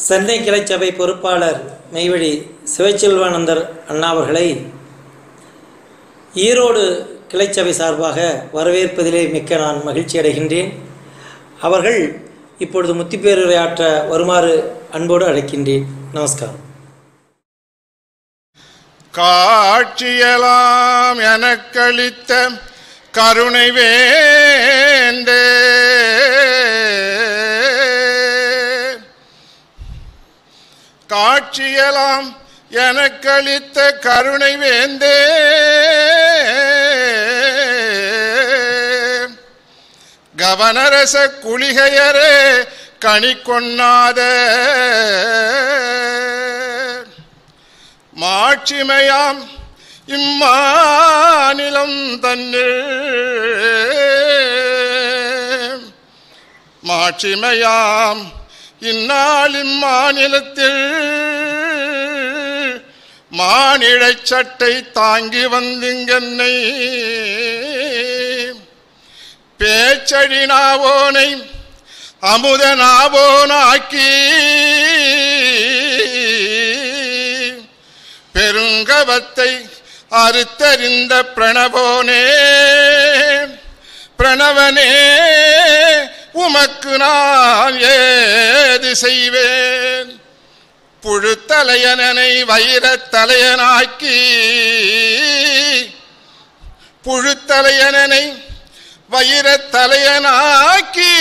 சென்னை கிளைச்சபை பொறுப்பாளர் மெய்வழி சிவச்செல்வானந்தர் அண்ணா அவர்களை ஈரோடு கிளைச்சபை சார்பாக வரவேற்பதிலே மிக்க நான் மகிழ்ச்சி அடைகின்றேன். அவர்கள் இப்பொழுது முத்திப்பேருரையாற்ற வருமாறு அன்போடு அழைக்கின்றேன். நமஸ்காரம். காட்சியெல்லாம் எனக்களித்த கருணை வேந்தே, காட்சியெல்லாம் எனக்களித்த கருணை வேந்தே, கவனரச குளிகையரே கனி கொண்ணாத மாட்சிமையாம் இம்மாநிலம் தன்னில், மாட்சிமையாம் இந்நாள் இம்மாநிலத்தில் மானிழைச் சட்டை தாங்கி வந்திங்கன்னை பேச்சழினாவோனை அமுதனாவோனாக்கி பெருங்கவத்தை அறுத்தறிந்த பிரணவோனே, பிரணவனே உமக்கு நான் ஏது செய்வேன்? புழுத்தலையனை வைரத்தலையனாக்கி, புழுத்தலையனை வைரத்தலையனாக்கி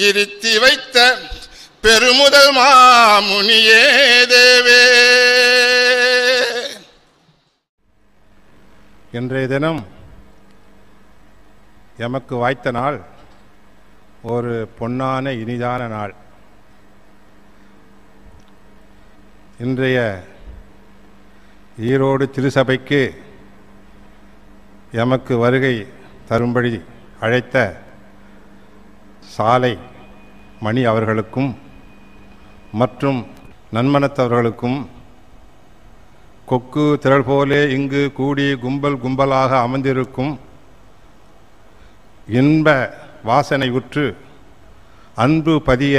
இருத்தி வைத்த பெருமுதல் மாமுனியே தேவே. இன்றைய தினம் எமக்கு வாய்த்த நாள் ஒரு பொன்னான இனிதான நாள். இன்றைய ஈரோடு திருச்சபைக்கு எமக்கு வருகை தரும்படி அழைத்த சாலை மணி அவர்களுக்கும் மற்றும் நன்மனத்தவர்களுக்கும், கொக்கு திரள் போலே இங்கு கூடி கும்பல் கும்பலாக அமர்ந்திருக்கும், இன்ப வாசனை உற்று அன்பு பதிய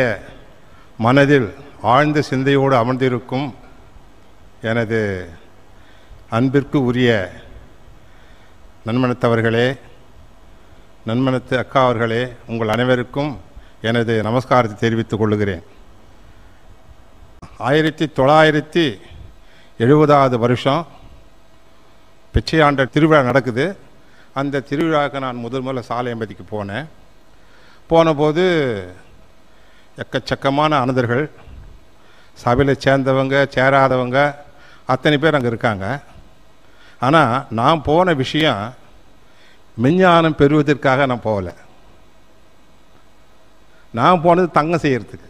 மனதில் ஆழ்ந்த சிந்தையோடு அமர்ந்திருக்கும் எனது அன்பிற்கு உரிய நன்மனத்தவர்களே, நன்மனத்து அக்கா அவர்களே, உங்கள் அனைவருக்கும் எனது நமஸ்காரத்தை தெரிவித்துக் கொள்ளுகிறேன். 1970 வருஷம் பிச்சையாண்ட திருவிழா நடக்குது. அந்த திருவிழாவுக்கு நான் முதல்ல சாலையம்பதிக்கு போனேன். போனபோது எக்கச்சக்கமான அனந்தர்கள், சபையில் சேர்ந்தவங்க சேராதவங்க அத்தனை பேர் அங்கே இருக்காங்க. ஆனால் நான் போன விஷயம் மெஞ்ஞானம் பெறுவதற்காக நான் போகலை. நான் போனது தங்கம் செய்கிறதுக்கு.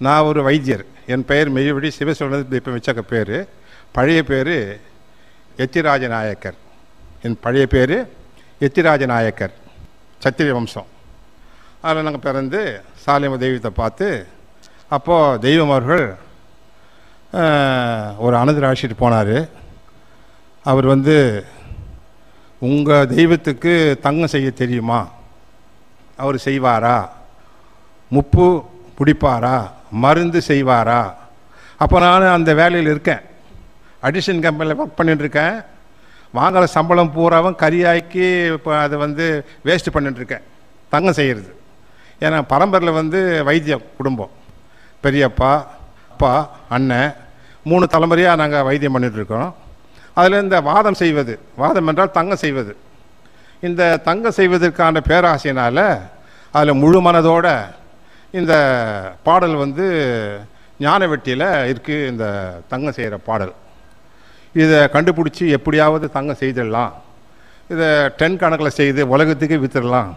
நான் ஒரு வைத்தியர். என் பெயர் மெய்வழி சிவசோழன். இப்போ வச்சக்க பேர், பழைய பேர் எத்திராஜ நாயக்கர். என் பழைய பேர் எத்திராஜ நாயக்கர், சத்திரிய வம்சம். அதில் நாங்கள் பிறந்து சாலியம்ம தெய்வத்தை பார்த்து, அப்போது தெய்வம் அவர்கள் ஒரு அனந்தர் அழைச்சிட்டு போனார். அவர் உங்கள் தெய்வத்துக்கு தங்கம் செய்ய தெரியுமா? அவர் செய்வாரா? முப்பு பிடிப்பாரா? மருந்து செய்வாரா? அப்போ நான் அந்த வேலையில் இருக்கேன். அடிஷன் கம்பெனியில் ஒர்க் பண்ணிட்டுருக்கேன். வாங்குகிற சம்பளம் பூராவும் கரியாக்கி இப்போ அதை வேஸ்ட் பண்ணிட்டுருக்கேன் தங்கம் செய்கிறது. ஏன்னா பரம்பரையில் வைத்திய குடும்பம், பெரியப்பா, அப்பா, அண்ணன் 3 தலைமுறையாக நாங்கள் வைத்தியம் பண்ணிகிட்ருக்கோம். அதில் இந்த வாதம் செய்வது, வாதம் என்றால் தங்கம் செய்வது, இந்த தங்கம் செய்வதற்கான பேராசையினால் அதில் முழு மனதோட இந்த பாடல் ஞான வெட்டியில் இருக்குது. இந்த தங்கம் செய்கிற பாடல் இதை கண்டுபிடிச்சி எப்படியாவது தங்கம் செய்திடலாம், இதை 10 கணக்கில் செய்து உலகத்துக்கு விற்றுடலாம்,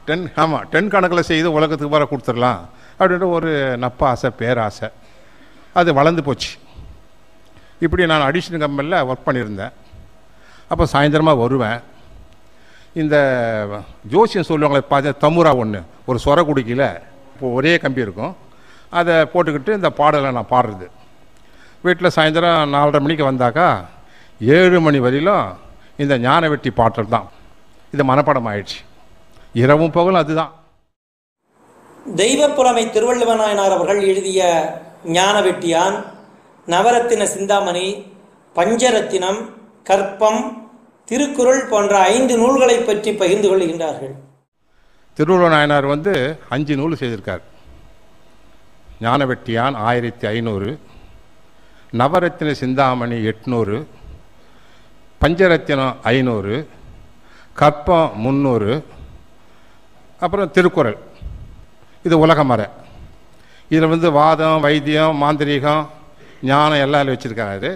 10 கணக்கில் செய்து உலகத்துக்கு வர கொடுத்துடலாம் அப்படின்ற ஒரு நப்பாசை, பேராசை. அது வளர்ந்து போச்சு. இப்படி நான் அடிஷன் கம்பெனியில் ஒர்க் பண்ணியிருந்தேன். அப்போ சாயந்தரமாக வருவேன். இந்த ஜோசியம் சொல்லுவாங்களே பார்த்து, தமுரா ஒன்று ஒரு சொர குடிக்கையில் இப்போ ஒரே கம்பி இருக்கும், அதை போட்டுக்கிட்டு இந்த பாடலை நான் பாடுறது. வீட்டில் சாயந்தரம் 4:30 மணிக்கு வந்தாக்கா 7 மணி வரையிலும் இந்த ஞான வெட்டி பாட்டல் தான். இது மனப்பாடம் ஆயிடுச்சு. இரவும் பகலும் அதுதான். தெய்வப்புலமை திருவள்ளுவ நாயனார் அவர்கள் எழுதிய ஞானவெட்டியான், நவரத்தின சிந்தாமணி, பஞ்சரத்தினம், கற்பம், திருக்குறள் போன்ற 5 நூல்களை பற்றி பகிர்ந்து கொள்கின்றார்கள். திருவள்ளுவ நாயனார் 5 நூல் செய்திருக்கார். ஞானவெட்டியான் 1500, நவரத்தின சிந்தாமணி 800, பஞ்சரத்தினம் 500, கற்பம் 300, அப்புறம் திருக்குறள். இது உலகமறை. இதில் வாதம், வைத்தியம், மாந்திரீகம், ஞானம் எல்லாம் வச்சுருக்காரு.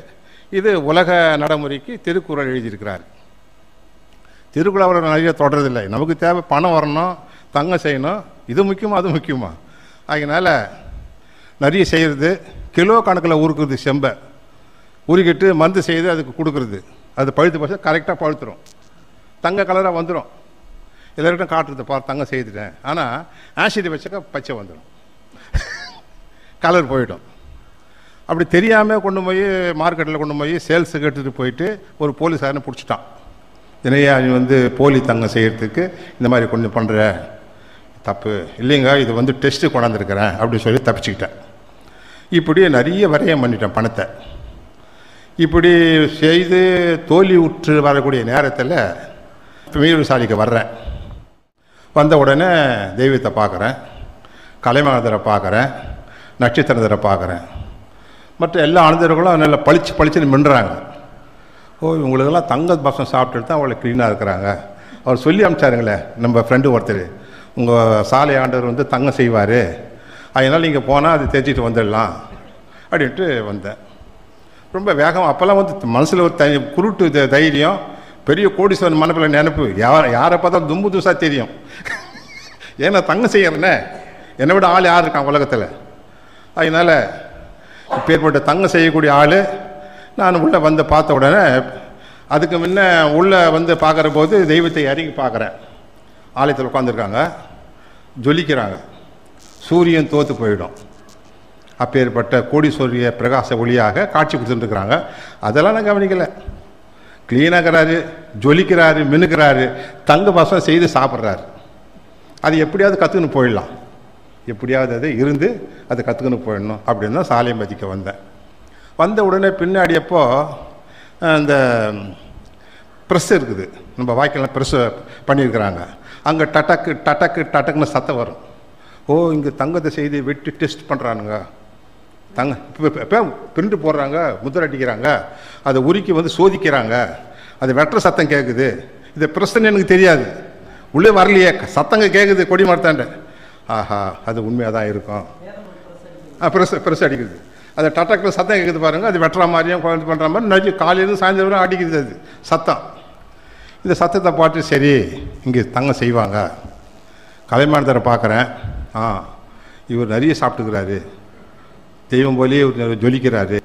இது உலக நடைமுறைக்கு திருக்குறள் எழுதியிருக்கிறார். திருக்குறள் அவர் நிறைய தொடரதில்லை. நமக்கு தேவை பணம் வரணும், தங்கம் செய்யணும், இது முக்கியமா அது முக்கியமா. அதனால் நிறைய செய்கிறது. கிலோ கணக்கில் உருக்குறது. செம்பை உருக்கிட்டு மருந்து செய்து அதுக்கு கொடுக்குறது. அது பழுத்து போச்சு கரெக்டாக பழுத்துரும், தங்க கலராக வந்துடும். எல்லார்கிட்டும் காட்டுறது, பார் தங்கம் செய்துட்டேன். ஆனால் ஆசிட் வச்சாக்கா பச்சை வந்துடும், கலர் போயிடும். அப்படி தெரியாமல் கொண்டு போய் மார்க்கெட்டில் கொண்டு போய் சேல்ஸுக்கு எடுத்துகிட்டு போயிட்டு ஒரு போலீஸாரனை பிடிச்சிட்டான். நிறையா நீ போலி தங்கம் செய்கிறதுக்கு இந்த மாதிரி கொஞ்சம் பண்ணுற தப்பு இல்லைங்க, இது டெஸ்ட்டு கொண்டாந்துருக்கிறேன் அப்படின்னு சொல்லி தப்பிச்சுக்கிட்டேன். இப்படி நிறைய வரையம் பண்ணிட்டேன் பணத்தை. இப்படி செய்து தோல்வி உற்று வரக்கூடிய நேரத்தில் மீறுசாலிக்கு வர்றேன். வந்த உடனே தெய்வத்தை பார்க்குறேன், கலைமாதரை பார்க்குறேன், நட்சத்திரத்தை பார்க்குறேன். மற்ற எல்லா அனுதர்களும் நல்லா பளிச்சுன்னு மின்னுறாங்க. ஓ, இவங்களுக்கெல்லாம் தங்க பசம் சாப்பிட்டுட்டு தான் அவளை க்ளீனாக இருக்கிறாங்க. அவர் சொல்லி அனுப்பிச்சாருங்களே நம்ம ஃப்ரெண்டு ஒருத்தர், உங்கள் சாலை ஆண்டவர் தங்கம் செய்வார், அதனால் நீங்கள் போனால் அது தெரிஞ்சிட்டு வந்துடலாம் அப்படின்ட்டு வந்தேன். ரொம்ப வேகம். அப்போல்லாம் மனசில் ஒரு குருட்டு தைரியம், பெரிய கோடீஸ்வரன் மனப்பில் நினைப்பு. யாரை பார்த்தா தும்பு தூசாக தெரியும். ஏன்னா தங்கம் செய்யறேன்னே, என்னை விட ஆள் யார் இருக்கான் உலகத்தில். அதனால் இப்பேற்பட்ட தங்கம் செய்யக்கூடிய ஆள் நான் உள்ளே பார்த்த உடனே, அதுக்கு முன்ன உள்ளே பார்க்குற போது தெய்வத்தை இறங்கி பார்க்குறேன். ஆலயத்தில் உட்காந்துருக்காங்க, ஜொலிக்கிறாங்க. சூரியன் தோற்று போயிடும். அப்பேற்பட்ட கோடீஸ்வரிய பிரகாச ஒளியாக காட்சி கொடுத்துட்டுருக்குறாங்க. அதெல்லாம் நான் கவனிக்கலை. க்ளீனாகிறாரு, ஜொலிக்கிறாரு, மினுக்கிறாரு, தங்க பசம் செய்து சாப்பிட்றாரு. அது எப்படியாவது கற்றுக்குன்னு போயிடலாம், எப்படியாவது அது இருந்து அதை கற்றுக்குன்னு போயிடணும் அப்படின்னு தான் சாலையை மதிக்க வந்தேன். வந்த உடனே பின்னாடி அப்போ இந்த ப்ரெஸ் இருக்குது, நம்ம வாய்க்கெல்லாம் ப்ரெஸ் பண்ணியிருக்கிறாங்க. அங்கே டட்டக்கு டட்டக்கு டட்டக்குன்னு சத்தம் வரும். ஓ, இங்கே தங்கத்தை செய்து வெட்டி டெஸ்ட் பண்ணுறானுங்க. இப்போ பிரிண்ட் போடுறாங்க, முத்திரை அடிக்கிறாங்க, அதை உருக்கி சோதிக்கிறாங்க. அது வெட்டுற சத்தம் கேட்குது. இது ப்ரெஸ்ன்னு எனக்கு தெரியாது, உள்ளே வரலையே, சத்தங்க கேட்குது கொடி மரத்தாண்ட. ஆஹா, அது உண்மையாக தான் இருக்கும். ப்ரெஸ் அடிக்கிறது. அதை டட்டக்கில் சத்தம் கேட்குது பாருங்கள். அது வெட்டுற மாதிரியும் குழந்தை பண்ணுற மாதிரி நிறைய காலையிலேருந்து சாயந்தரம் அடிக்குது அது சத்தம். இந்த சத்தத்தை பார்த்து சரி இங்கே தங்கம் செய்வாங்க. கலைமானதரை பார்க்குறேன். இவர் நிறைய சாப்பிட்டுக்கிறாரு, தெய்வம் போலேயே இவர் ஜொலிக்கிறாரு.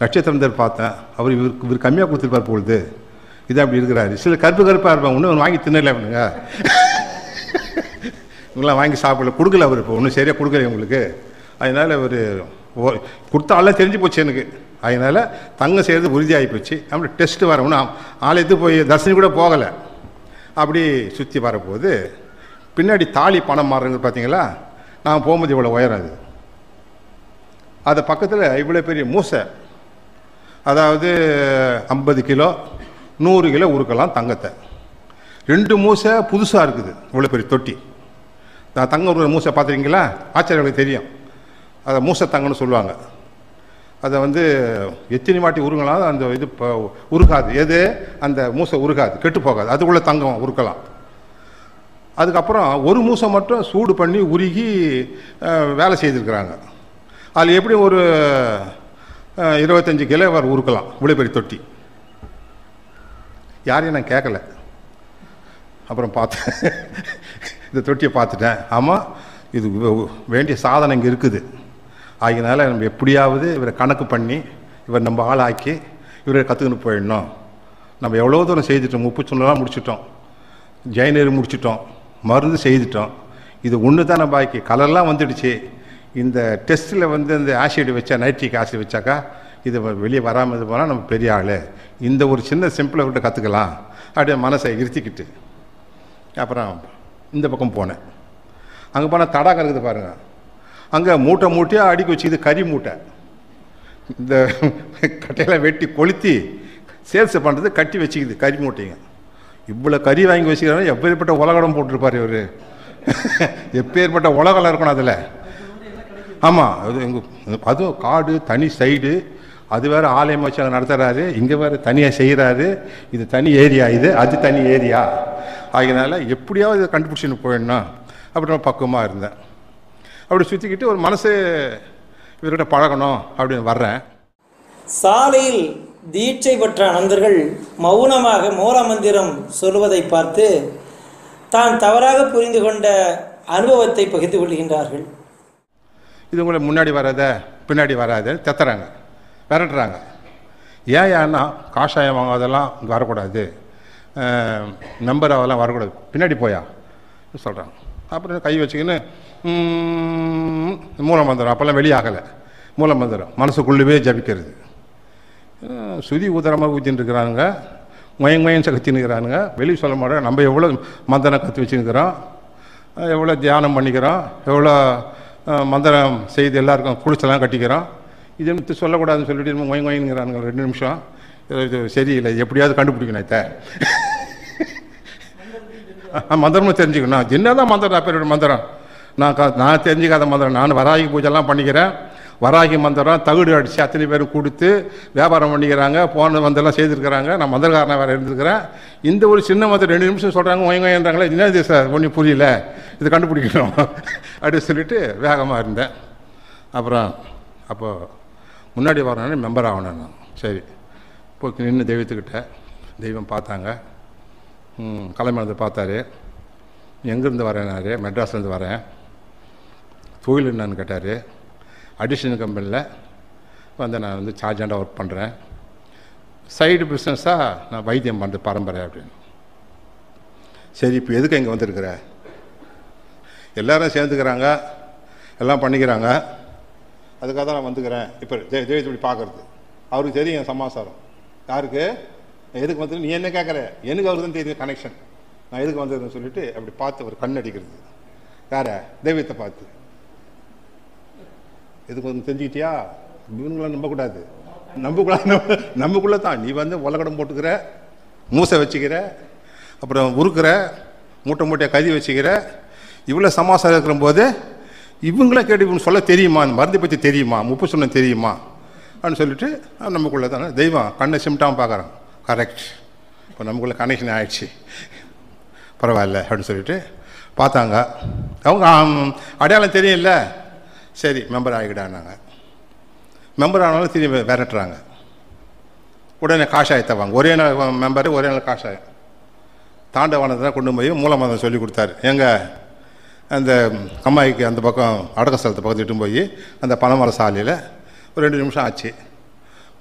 நட்சத்திரந்தர் பார்த்தேன், இவர் கம்மியாக கொடுத்துருப்பார் பொழுது, இதான் அப்படி இருக்கிறாரு. சில கருப்பாக இருப்பாங்க, ஒன்றும் வாங்கி தின்னல அவனுங்க. இவங்களாம் வாங்கி சாப்பிடல, கொடுக்கல அவர். இப்போ ஒன்றும் சரியாக கொடுக்கல உங்களுக்கு. அதனால் அவர் கொடுத்தாலாம் தெரிஞ்சு போச்சு எனக்கு. அதனால் தங்கம் செய்கிறது உறுதியாகி போச்சு. அப்படி டெஸ்ட்டு வரணும். ஆலயத்துக்கு போய் தரிசனம் கூட போகலை. அப்படி சுற்றி வரப்போது பின்னாடி தாலி பணம் மாறுறது பார்த்தீங்களா. நான் போகும்போது இவ்வளோ உயரம். அது பக்கத்தில் இவ்வளோ பெரிய மூசை, அதாவது 50 கிலோ 100 கிலோ உருக்கலாம் தங்கத்தை. 2 மூசை புதுசாக இருக்குது, இவ்வளோ பெரிய தொட்டி. நான் தங்கம் ஒரு மூசை பார்த்துருக்கீங்களா? ஆச்சரியங்களுக்கு தெரியும். அதை மூசை தங்கம்னு சொல்லுவாங்க. அதை எத்தனை வாட்டி உருங்கலாம், அந்த இது உருகாது. எது அந்த மூசை உருகாது, கெட்டு போகாது. அதுக்குள்ளே தங்கம் உருக்கலாம். அதுக்கப்புறம் ஒரு மூசை மட்டும் சூடு பண்ணி உருகி வேலை செய்திருக்கிறாங்க. அதில் எப்படி ஒரு 25 கிலோ வர உருக்கலாம், இவ்வளோ பெரிய தொட்டி. யாரையும் நான் கேட்கல. அப்புறம் பார்த்தேன், இந்த தொட்டியை பார்த்துட்டேன். ஆமாம், இது வேண்டிய சாதனை இங்கே இருக்குது. அதனால நம்ம எப்படியாவது இவரை கணக்கு பண்ணி இவர் நம்ம ஆளாக்கி இவரை கற்றுக்கிட்டு போயிடணும். நம்ம எவ்வளோ தூரம் செய்துட்டோம், 30 சொன்னலாம் முடிச்சிட்டோம், ஜெயினர் முடிச்சிட்டோம், மருந்து செய்துட்டோம். இது ஒன்று தானே பாக்கி. கலர்லாம் வந்துடுச்சு. இந்த டெஸ்ட்டில் இந்த ஆசிட் வச்சா, நைட்ரிக் ஆசிட் வச்சாக்கா இது வெளியே வராமல் இது போனால் நம்ம பெரிய ஆள். இந்த ஒரு சின்ன சிம்பிளை விட்டு கற்றுக்கலாம் அப்படியே மனசை இருத்திக்கிட்டு அப்புறம் இந்த பக்கம் போனேன். அங்கே போனால் தடாகம் இருக்குது பாருங்கள். அங்கே மூட்டை மூட்டையாக அடுக்கி வச்சுக்கிது கறி மூட்டை. இந்த கட்டையெல்லாம் வெட்டி கொளுத்தி சேல்ஸ் பண்ணுறது கட்டி வச்சுக்கிது கறி மூட்டைங்க. இவ்வளோ கறி வாங்கி வச்சுக்கிறாங்க. எப்பேற்பட்ட உலகம் போட்டிருப்பார் இவர். எப்பேற்பட்ட உலகம் இருக்கணும் அதில். ஆமாம், அது அதுவும் காடு தனி சைடு. அது வேறு ஆலயம் வச்சு அங்கே நடத்துகிறாரு. இங்கே வேறு தனியாக செய்கிறாரு. இது தனி ஏரியா, அது தனி ஏரியா. ஆகினால எப்படியாவது இதை கண்டுபிடிச்சின்னு போயிடணும் அப்படி நான் பக்குவமாக இருந்தேன். அப்படி சுற்றிக்கிட்டு ஒரு மனசு இவர்கிட்ட பழகணும் அப்படின்னு வர்றேன். சாலையில் தீட்சை பெற்ற அனந்தர்கள் மௌனமாக மூலமந்திரம் சொல்வதை பார்த்து தான் தவறாக புரிந்து கொண்ட அனுபவத்தை பகிர்ந்து கொள்கின்றார்கள். இது உங்களை முன்னாடி வராத பின்னாடி வராது தெத்துறாங்க, விரட்டுறாங்க. ஏன்னா காஷாயம் வாங்காதெல்லாம் இங்கே வரக்கூடாது, நம்பர் அதெல்லாம் வரக்கூடாது, பின்னாடி போயா சொல்கிறாங்க. அப்புறம் கை வச்சுக்கின்னு மூலமந்திரம் அப்போல்லாம் வெளியாகலை. மூலமந்திரம் மனசுக்குள்ளவே ஜபிக்கிறது. சுதி உதரமாக ஊற்றின்னு இருக்கிறானுங்க, மயங்கமயம் கத்தின்னு இருக்கிறானுங்க. வெளியே சொல்ல மாட்டோம். நம்ம எவ்வளோ மந்திரம் கற்று வச்சுருக்கிறோம், எவ்வளோ தியானம் பண்ணிக்கிறோம், எவ்வளோ மந்திரம் செய்து எல்லாருக்கும் குளிச்செல்லாம் கட்டிக்கிறோம். இது சொல்லக்கூடாதுன்னு சொல்லிட்டு மயங்கமயங்கிறானுங்க. 2 நிமிஷம் இது சரியில்லை, எப்படியாவது கண்டுபிடிக்கணும். மந்திரமும் தெரிஞ்சுக்கணும். என்னதான் மந்திரம் அப்பேரோட மந்திரம் நான் தெரிஞ்சுக்காத மந்திரம். நான் வராகி பூஜைலாம் பண்ணிக்கிறேன். வராகி மந்திரம் தகுடு அடித்து அத்தனை பேர் கொடுத்து வியாபாரம் பண்ணிக்கிறாங்க, போன மந்திரம்லாம் செய்திருக்கிறாங்க. நான் மந்திரக்காரனாக வேறு இருந்திருக்கிறேன். இந்த ஒரு சின்ன மந்திரம் 2 நிமிஷம் சொல்கிறாங்க, ஒயங்கன்றாங்களே, என்ன இது சார் ஒன்றும் புரியல, இது கண்டுபிடிக்கணும் அப்படின்னு சொல்லிட்டு வேகமாக இருந்தேன். அப்புறம் அப்போது முன்னாடி வரணுன்னு மெம்பர் ஆகணும் நான். சரி இப்போ நின்று தெய்வத்துக்கிட்ட தெய்வம் பார்த்தாங்க. கலைமணத்தை பார்த்தாரு. எங்கேருந்து வரேன்னாரு. மெட்ராஸ்லேருந்து வரேன். தொழில் என்னன்னு கேட்டார். அடிஷனல் கம்பெனியில் நான் வந்து சார்ஜாண்டாக ஒர்க் பண்ணுறேன். சைடு பிஸ்னஸாக நான் வைத்தியம் பண்ணுறது பரம்பரை அப்படின்னு. சரி இப்போ எதுக்கு இங்கே வந்திருக்கிற? எல்லோரும் சேர்ந்துக்கிறாங்க, எல்லாம் பண்ணிக்கிறாங்க, அதுக்காக தான் நான் வந்துக்கிறேன். இப்போ தெய்வத்தை பார்க்குறது அவருக்கு தெரியும் என் சமாசாரம். யாருக்கு எதுக்கு வந்து நீ என்ன கேட்குற, எனக்கு அவருக்கு தான் தெரியும் கனெக்ஷன். நான் எதுக்கு வந்ததுன்னு சொல்லிட்டு அப்படி பார்த்து ஒரு கண் அடிக்கிறது. யாரை? தெய்வத்தை பார்த்து. எதுக்கு வந்து தெரிஞ்சுக்கிட்டியா? இவனுங்களாம் நம்பக்கூடாது. நம்பக்குள்ளே தான் நீ வந்து உலகடம் போட்டுக்கிற, மூசை வச்சுக்கிற, அப்புறம் உருக்குற, மூட்டை மூட்டையை கதி வச்சுக்கிற. இவ்வளோ சமாசாரம் இருக்கிறபோது இவங்கள கேட்டு இவங்க சொல்ல தெரியுமா, அந்த மருந்து பற்றி தெரியுமா, முப்பு சொன்ன தெரியுமா அப்படின்னு சொல்லிட்டு நமக்குள்ளே தானே தெய்வம் கண்ணை சிம்டாமல் பார்க்குறான். கரெக்ட், இப்போ நமக்குள்ளே கனெக்ஷன் ஆகிடுச்சு, பரவாயில்ல அப்படின்னு சொல்லிட்டு பார்த்தாங்க. அவங்க அடையாளம் தெரியல. சரி மெம்பர் ஆகிக்கிட்டாங்க. மெம்பர் ஆனாலும் திரும்பி விரட்டுறாங்க. உடனே காஷாயத்தை வாங்க. ஒரே நாள் மெம்பரு, ஒரே நாள் காஷாயம். தாண்டவானத்தை கொண்டு போய் மூலமந்திரம் சொல்லி கொடுத்தாரு. எங்கள் அந்த கம்மாய்க்கு அந்த பக்கம் அடக்க ஸ்தலத்தை பக்கத்து இட்டு போய் அந்த பனைமர சாலையில் ஒரு 2 நிமிஷம் ஆச்சு.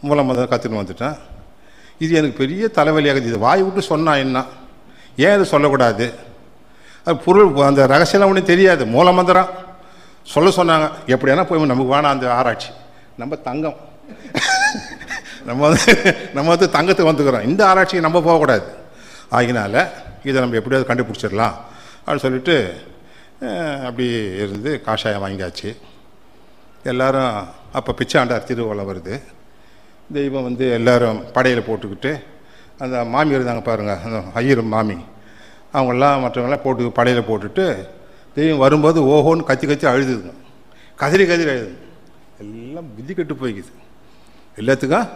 மூலமந்திரம் கற்றுன்னு வந்துட்டேன். இது எனக்கு பெரிய தலைவலியாகுது. இது வாய் விட்டு சொன்னால் என்ன, ஏன் இது சொல்லக்கூடாது? அது பொருள் அந்த ரகசியம்லாம் ஒன்றும் தெரியாது. மூலமந்திரம் சொல்ல சொன்னாங்க. எப்படியானா போய் நமக்கு வேணாம் அந்த ஆராய்ச்சி. நம்ம தங்கம் நம்ம வந்து தங்கத்துக்கு வந்துக்கிறோம். இந்த ஆராய்ச்சிக்கு நம்ம போகக்கூடாது. ஆகினால இதை நம்ம எப்படியாவது கண்டுபிடிச்சிடலாம் அப்படின்னு சொல்லிட்டு அப்படி இருந்து காஷாயம் வாங்கியாச்சு. எல்லோரும் அப்போ பிச்சாண்டார் திருவிழா வருது. தெய்வம் வந்து எல்லோரும் படையில் போட்டுக்கிட்டு அந்த மாமி இருந்தாங்க பாருங்கள், அந்த ஐயர் மாமி, அவங்களாம் மற்றவங்களாம் போட்டு படையில் போட்டுட்டு தெய்வம் வரும்போது ஓஹோன்னு கத்தி கத்தி அழுதுங்க. கதிரி அழுதுங்க. எல்லாம் புத்தி கட்டு போய்க்குது. எல்லாத்துக்கும்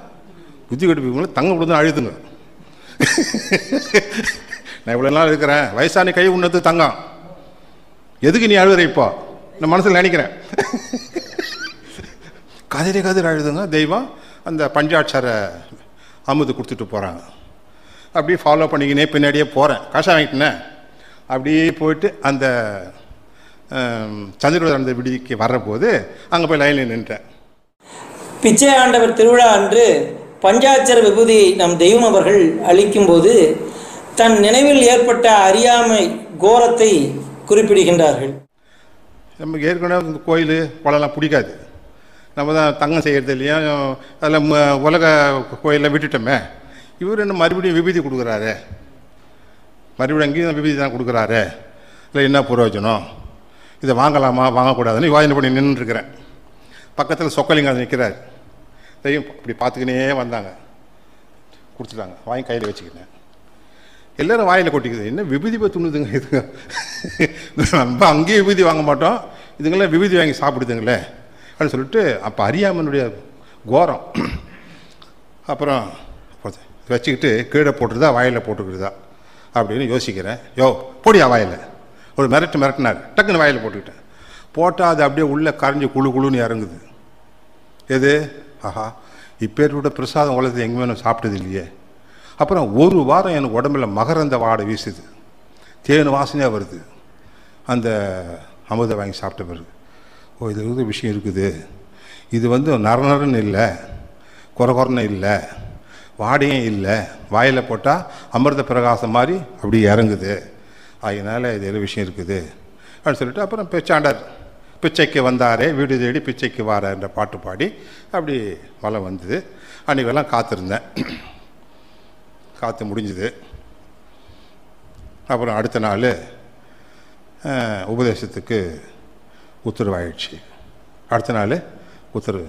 புத்தி கட்டு போய் தங்க கொடுத்து அழுதுங்க. நான் இவ்வளோ நாள் இருக்கிறேன், வயசானி கை உன்னது தங்கம், எதுக்கு நீ அழுகிற இப்போ நான் மனசில் நினைக்கிறேன். கதிரி அழுதுங்க. தெய்வம் அந்த பஞ்சாட்சர அமுது கொடுத்துட்டு போகிறாங்க. அப்படியே ஃபாலோ பண்ணிக்கினே பின்னாடியே போகிறேன். காசை வாங்கிட்டேனே அப்படியே போயிட்டு அந்த சந்திரவதன விடுதிக்கு வர்றபோது அங்கே போய் லைனில் நின்றேன். பிச்சை ஆண்டவர் திருவிழா அன்று பஞ்சாட்சர விபூதி நம் தெய்வம் அவர்கள் அளிக்கும்போது தன் நினைவில் ஏற்பட்ட அறியாமை கோரத்தை குறிப்பிடுகின்றார்கள். நமக்கு ஏற்கனவே இந்த கோயில் குளம்லாம் பிடிக்காது. நம்ம தான் தங்கம் செய்கிறது இல்லையா, அதில் உலக கோயிலில் விட்டுட்டோமே. இவர் என்ன மறுபடியும் விபூதி கொடுக்குறாரு, மறுபடியும் அங்கேயும் விபூதி தான் கொடுக்குறாரு இல்லை என்ன பிரயோஜனம், இதை வாங்கலாமா வாங்கக்கூடாதுன்னு யோசனை பண்ணி நின்றுருக்கிறேன். பக்கத்தில் சொக்கலிங்கம் நிற்கிறார். இதையும் இப்படி பார்த்துக்கினே வந்தாங்க, கொடுத்துட்டாங்க, வாங்கி கையில் வச்சுக்கினேன். எல்லோரும் வாயில் கொட்டிக்குது, என்ன விபூதி போய் துண்ணுதுங்க இதுங்க, நம்ம அங்கேயே விபூதி வாங்க மாட்டோம், இதுங்களாம் விபூதி வாங்கி சாப்பிடுதுங்களே அப்படின்னு சொல்லிட்டு அப்போ அறியாமனுடைய கோரம். அப்புறம் வச்சுக்கிட்டு கீழே போட்டுருதா வாயில் போட்டுக்கிறதா அப்படின்னு யோசிக்கிறேன். போடியா வாயில், ஒரு மிரட்டினார், டக்குன்னு வாயில் போட்டுக்கிட்டேன். போட்டால் அது அப்படியே உள்ளே கரைஞ்சி குழுன்னு இறங்குது. எது, ஆஹா இப்பேரோட பிரசாதம் உலகத்தை எங்கேயுமே நான் சாப்பிட்டது இல்லையே. அப்புறம் ஒரு வாரம் எனக்கு உடம்புல மகரந்த வாடை வீசுது, தேன் வாசனையாக வருது. அந்த அமுதை வாங்கி சாப்பிட்ட பிறகு இது ஒரு விஷயம் இருக்குது, இது நரநரன்னு இல்லை, குறன்னு இல்லை, வாடையும் இல்லை, வாயில் போட்டால் அமிர்த பிரகாசம் மாதிரி அப்படி இறங்குது, அதனால் இது ஒரு விஷயம் இருக்குது அப்படின்னு சொல்லிட்டு அப்புறம் பேச்சாண்டார். பிச்சைக்கு வந்தாரே வீடு தேடி பிச்சைக்கு வாரன்ற பாட்டு பாடி அப்படி மழை வந்தது. அன்றைக்கெல்லாம் காத்திருந்தேன், காற்று முடிஞ்சுது. அப்புறம் அடுத்த நாள் உபதேசத்துக்கு உத்தரவாயிடுச்சு. அடுத்த நாள் உத்தரவு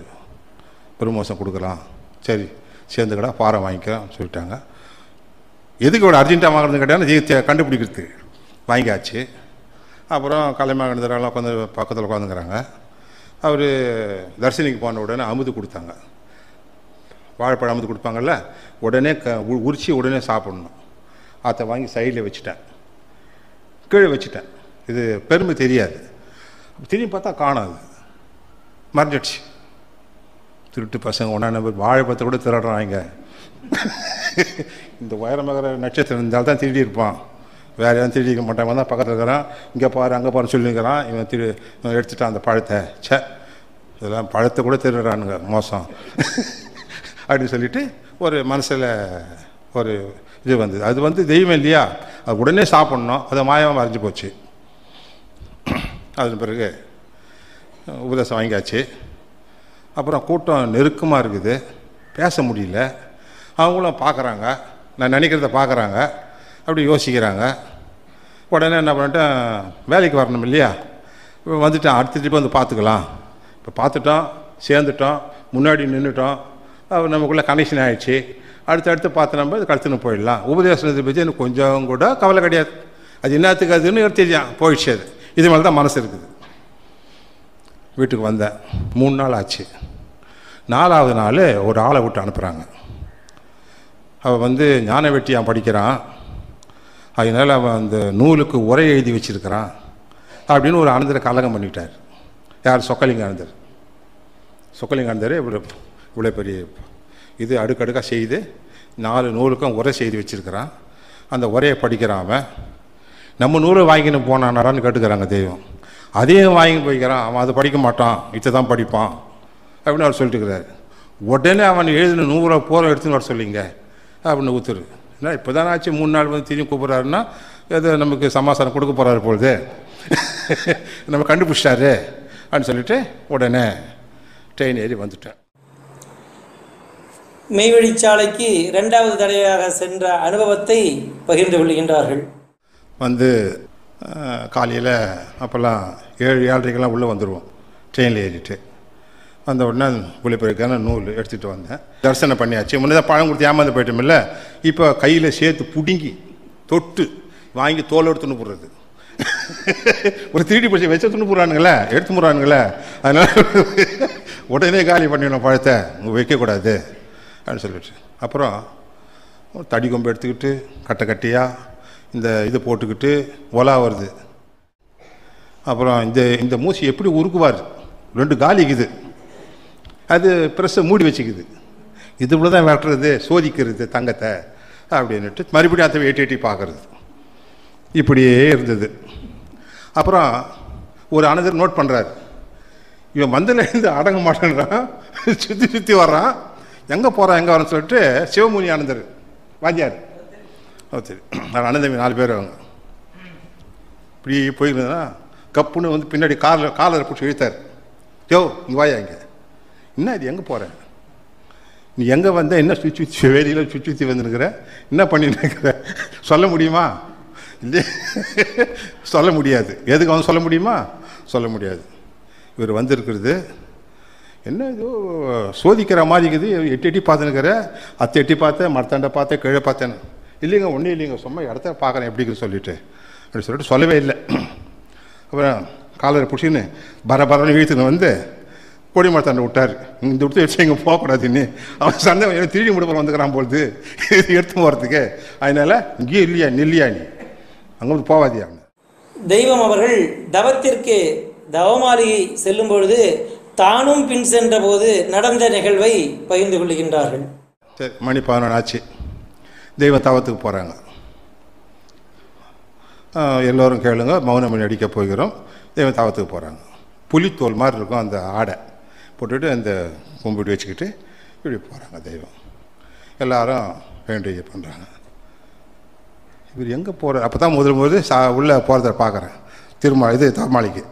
பிரமோஷன் கொடுக்கலாம், சரி சேர்ந்துக்கடா பாரம் வாங்கிக்கலாம் சொல்லிட்டாங்க. எதுக்கு இவ்வளோ அர்ஜென்ட்டாக வாங்குறதுன்னு கேட்டால் கண்டுபிடிக்கிறதுக்கு வாங்கியாச்சு. அப்புறம் கலைமாகண்டரெல்லாம் உட்காந்து பக்கத்தில் உட்காந்துக்கிறாங்க. அவர் தர்ஷினிக்கு போன உடனே அமுது கொடுத்தாங்க, வாழைப்பழம் அமுது கொடுப்பாங்கல்ல, உடனே உரிச்சி உடனே சாப்பிட்ணும். அதை வாங்கி சைடில் வச்சுட்டேன், கீழே வச்சுட்டேன். இது பெருமை தெரியாது. திரும்பி பார்த்தா காணாது, மறைஞ்சிடுச்சு. திருட்டு பசங்க ஒன்றா நம்பர் வாழைப்பழத்தை கூட திருடுறாங்க. இந்த உயரமகர நட்சத்திரம் இருந்தால் தான் திருடி இருப்பான், வேறு யாரும் திருடிக்க மாட்டாங்க. தான் பக்கத்தில் இருக்கிறான், இங்கே பாரு அங்கே பாரு சொல்லியிருக்கிறான், இவன் எடுத்துட்டான் அந்த பழத்தை. இதெல்லாம் பழத்தை கூட திருடுறானுங்க, மோசம் அப்படின்னு சொல்லிட்டு ஒரு மனசில் ஒரு இது வந்தது. அது தெய்வம் இல்லையா, அது உடனே சாப்பிட்ணும், அதை மாயமாக மறைஞ்சு போச்சு. அதன் பிறகு உபதேசம் வாங்கியாச்சு. அப்புறம் கூட்டம் நெருக்கமாக இருக்குது, பேச முடியல. அவங்களும் பார்க்குறாங்க, நான் நினைக்கிறத பார்க்குறாங்க, அப்படி யோசிக்கிறாங்க. உடனே என்ன பண்ணிட்டேன், வேலைக்கு வரணும் இல்லையா, வந்துட்டேன், அடுத்த ட்ரிப் பார்த்துக்கலாம். இப்போ பார்த்துட்டோம், சேர்ந்துட்டோம், முன்னாடி நின்றுட்டோம், நமக்குள்ளே கனெக்ஷன் ஆகிடுச்சு. அடுத்தடுத்து பார்த்து நம்ம அது கழுத்துன்னு போயிடலாம். உபதேசத்தை பற்றி எனக்கு கொஞ்சம் கூட கவலை கிடையாது, அது என்னத்துக்கு அதுன்னு தெரியும், போயிடுச்சு. அது இது மேலே தான் மனசு இருக்குது. வீட்டுக்கு வந்தேன், 3 நாள் ஆச்சு. 4ஆவது நாள் ஒரு ஆளை விட்டு அனுப்புகிறாங்க. அவன் ஞான வெட்டியான் படிக்கிறான், அதனால் அவன் அந்த நூலுக்கு உரை எழுதி வச்சிருக்கிறான் அப்படின்னு ஒரு ஆனந்தரை கலகம் பண்ணிட்டார். யார், சொக்கலிங்கானந்தர். சொக்கலிங்கானந்தர் இவ்வளோ பெரிய இது அடுக்கடுக்காக செய்து 4 நூலுக்கும் உரை செய்து வச்சுருக்கிறான். அந்த உரையை படிக்கிறான். அவன் நம்ம நூலை வாங்கின்னு போனானாரான்னு கேட்டுக்கிறாங்க தெய்வம். அதையும் வாங்கி போய்க்கிறான். அவன் அதை படிக்க மாட்டான், இதை தான் படிப்பான் அப்படின்னு அவர் சொல்லிட்டு இருக்கிறார். உடனே அவன் எழுதின 100 போகிற எடுத்துன்னு வர சொல்லிங்க அப்படின்னு ஊத்துரு. ஏன்னா இப்போ தானே ஆச்சு, 3 நாள் திரும்பி கூப்பிட்றாருன்னா எது நமக்கு சமாசாரம் கொடுக்க போகிறாரு பொழுது, நம்ம கண்டுபிடிச்சிட்டாரு அப்படின்னு சொல்லிட்டு உடனே ட்ரெயின் ஏறி வந்துட்டேன். மெய்வழிச்சாலைக்கு 2வது தடவையாக சென்ற அனுபவத்தை பகிர்ந்து கொள்கின்றார்கள். காலையில் அப்போல்லாம் 7-7:30 உள்ளே வந்துடுவோம் ட்ரெயினில் ஏறிட்டு. வந்த உடனே ஒளிப்பெருக்கான நூல் எடுத்துகிட்டு வந்தேன். தரிசனம் பண்ணியாச்சு. முன்னே பழம் கொடுத்து ஏமாந்து போயிட்டோமில்ல, இப்போ கையில் சேர்த்து பிடுங்கி தொட்டு வாங்கி தோல் எடுத்துன்னு போடுறது. ஒரு 3D பட்சம் வச்சு துணு போடுறானுங்களே, எடுத்து போடுறானுங்களே, அதனால் உடனே காலி பண்ணிடணும், பழத்தை வைக்கக்கூடாது அப்படின்னு சொல்லிட்டு. அப்புறம் தடி கொம்பு எடுத்துக்கிட்டு கட்டை கட்டியாக இந்த இது போட்டுக்கிட்டு ஒலா வருது. அப்புறம் இந்த மூசி எப்படி உருக்குவார், 2 காலிக்குது, அது ப்ரெஸ்ஸை மூடி வச்சுக்குது. இது இவ்வளோ தான் வெட்டுறது, சோதிக்கிறது தங்கத்தை அப்படின்ட்டு மறுபடியும் அதை எட்டி பார்க்குறது, இப்படியே இருந்தது. அப்புறம் ஒரு அனந்தர் நோட் பண்ணுறார், இவன் மந்திலேருந்து அடங்க மாட்டேன்றான், சுற்றி வர்றான், எங்கே போகிறான் எங்கே வரான்னு சொல்லிட்டு சிவமுனி ஆனந்தர் வாத்தியார், சரி நான் அனந்தமி 4 பேர் அவங்க இப்படி போயிருந்தேன்னா கப்புன்னு பின்னாடி காலரை பிடிச்சி இழுத்தார். இங்கே வாயா, இங்கே என்ன இது, எங்கே போகிறேன், நீ எங்கே வந்த, என்ன சுற்றி வெளியில் சுற்றி வந்துருக்கிற, என்ன பண்ணின்னு இருக்கிற, சொல்ல முடியுமா, இல்லை சொல்ல முடியாது. எதுக்கு அவன் சொல்ல முடியுமா? சொல்ல முடியாது. இவர் வந்திருக்கிறது என்ன ஏதோ சோதிக்கிற மாதிரி இருக்குது. எட்டி எட்டி பார்த்துனுக்கிற, அத்தை எட்டி பார்த்தேன், மரத்தாண்டை பார்த்தேன், கீழே பார்த்தேன். இல்லைங்க ஒன்றும் இல்லைங்க, சும்மா இடத்த பார்க்குறேன் எப்படின்னு சொல்லிட்டு அப்படி சொல்லிட்டு சொல்லவே இல்லை. அப்புறம் காலரை பிடிச்சின்னு பரபரன்னு இழுத்துன்னு வந்து கொடி மரத்தாண்டை விட்டார். இந்த விட்டு வச்சு இங்கே போகக்கூடாதுன்னு அவன் சண்டை திருடி முடிப்ப வந்துக்கிறான் பொழுது இது எடுத்து போகிறதுக்கு. அதனால இங்கேயும் இல்லையா நில்லையா நீ அங்கே வந்து போவாதியா. தெய்வம் அவர்கள் தவத்திற்கு தவமாளிகை செல்லும் பொழுது தானும் பின் சென்ற போது நடந்த நிகழ்வை பகிர்ந்து கொள்கின்றார்கள். சரி, மணி 11 ஆச்சு. தெய்வம் தவத்துக்கு போகிறாங்க. எல்லோரும் கேளுங்க, மௌனமணி அடிக்க போகிறோம். தெய்வம் தவத்துக்கு போகிறாங்க. புலித்தோல் மாதிரி இருக்கும் அந்த ஆடை போட்டுட்டு அந்த கும்பிட்டு வச்சுக்கிட்டு இப்படி போகிறாங்க. தெய்வம் எல்லாரும் வேண்டிய பண்ணுறாங்க. இவர் எங்கே போகிறார்? அப்போ தான் முதல் உள்ளே போகிறத பார்க்குறேன். தவமாளிக்கு.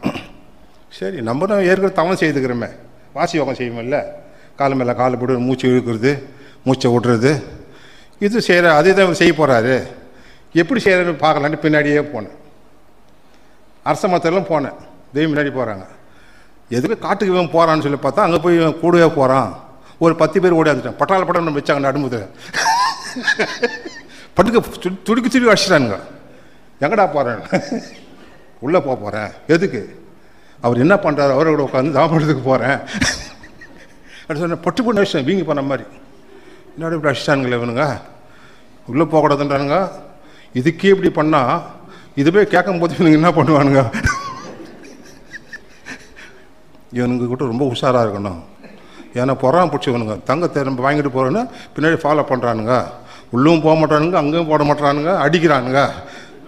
சரி, நம்ம தான் ஏற்கனவே தவம் செய்துக்கிறோமே, வாசி யோகம் செய்வோம்ல, கால் மேலே காலை போட்டு மூச்சு இழுக்கிறது, மூச்சை விடுறது, இது செய்கிற அதே தான் செய்ய போகிறாரு. எப்படி செய்கிறன்னு பார்க்கலான்ட்டு பின்னாடியே போனேன். அரச மரத்தெல்லாம் போனேன். தெய்வம் முன்னாடி போகிறாங்க. எதுக்கு காட்டுக்கு இவன் போகிறான்னு சொல்லி பார்த்தா அங்கே போய் இவன் கூடவே போகிறான். ஒரு 10 பேர் ஓடியாந்துட்டேன். பட்டாள படம் வச்சாங்க நடுமுதில். பட்டுக்கு துடிக்கு அடிச்சிட்டானுங்க. எங்கடா போகிறேன்? உள்ளே போகிறேன். எதுக்கு? அவர் என்ன பண்ணுறாரு? அவரோட உட்காந்து தாமடத்துக்கு போகிறேன் அப்படி சொன்ன. பட்டு பொண்ணு அடிச்சிட்டேன், வீங்கி போன மாதிரி. என்னோட இப்படி அடிச்சிட்டானுங்களே இவனுங்க, உள்ளே போகக்கூடாதுன்றானுங்க. இதுக்கே இப்படி பண்ணால் இது போய் கேட்கும் போது இவனுங்க என்ன பண்ணுவானுங்க? இவனுங்க கூட ரொம்ப உஷாராக இருக்கணும். ஏன்னா பொறாம பிடிச்சவனுங்க தங்கத்தை நம்ம வாங்கிட்டு போகிறோன்னு பின்னாடி ஃபாலோ பண்ணுறானுங்க. உள்ளவும் போக மாட்டானுங்க, அங்கேயும் போட மாட்டானுங்க, அடிக்கிறானுங்க.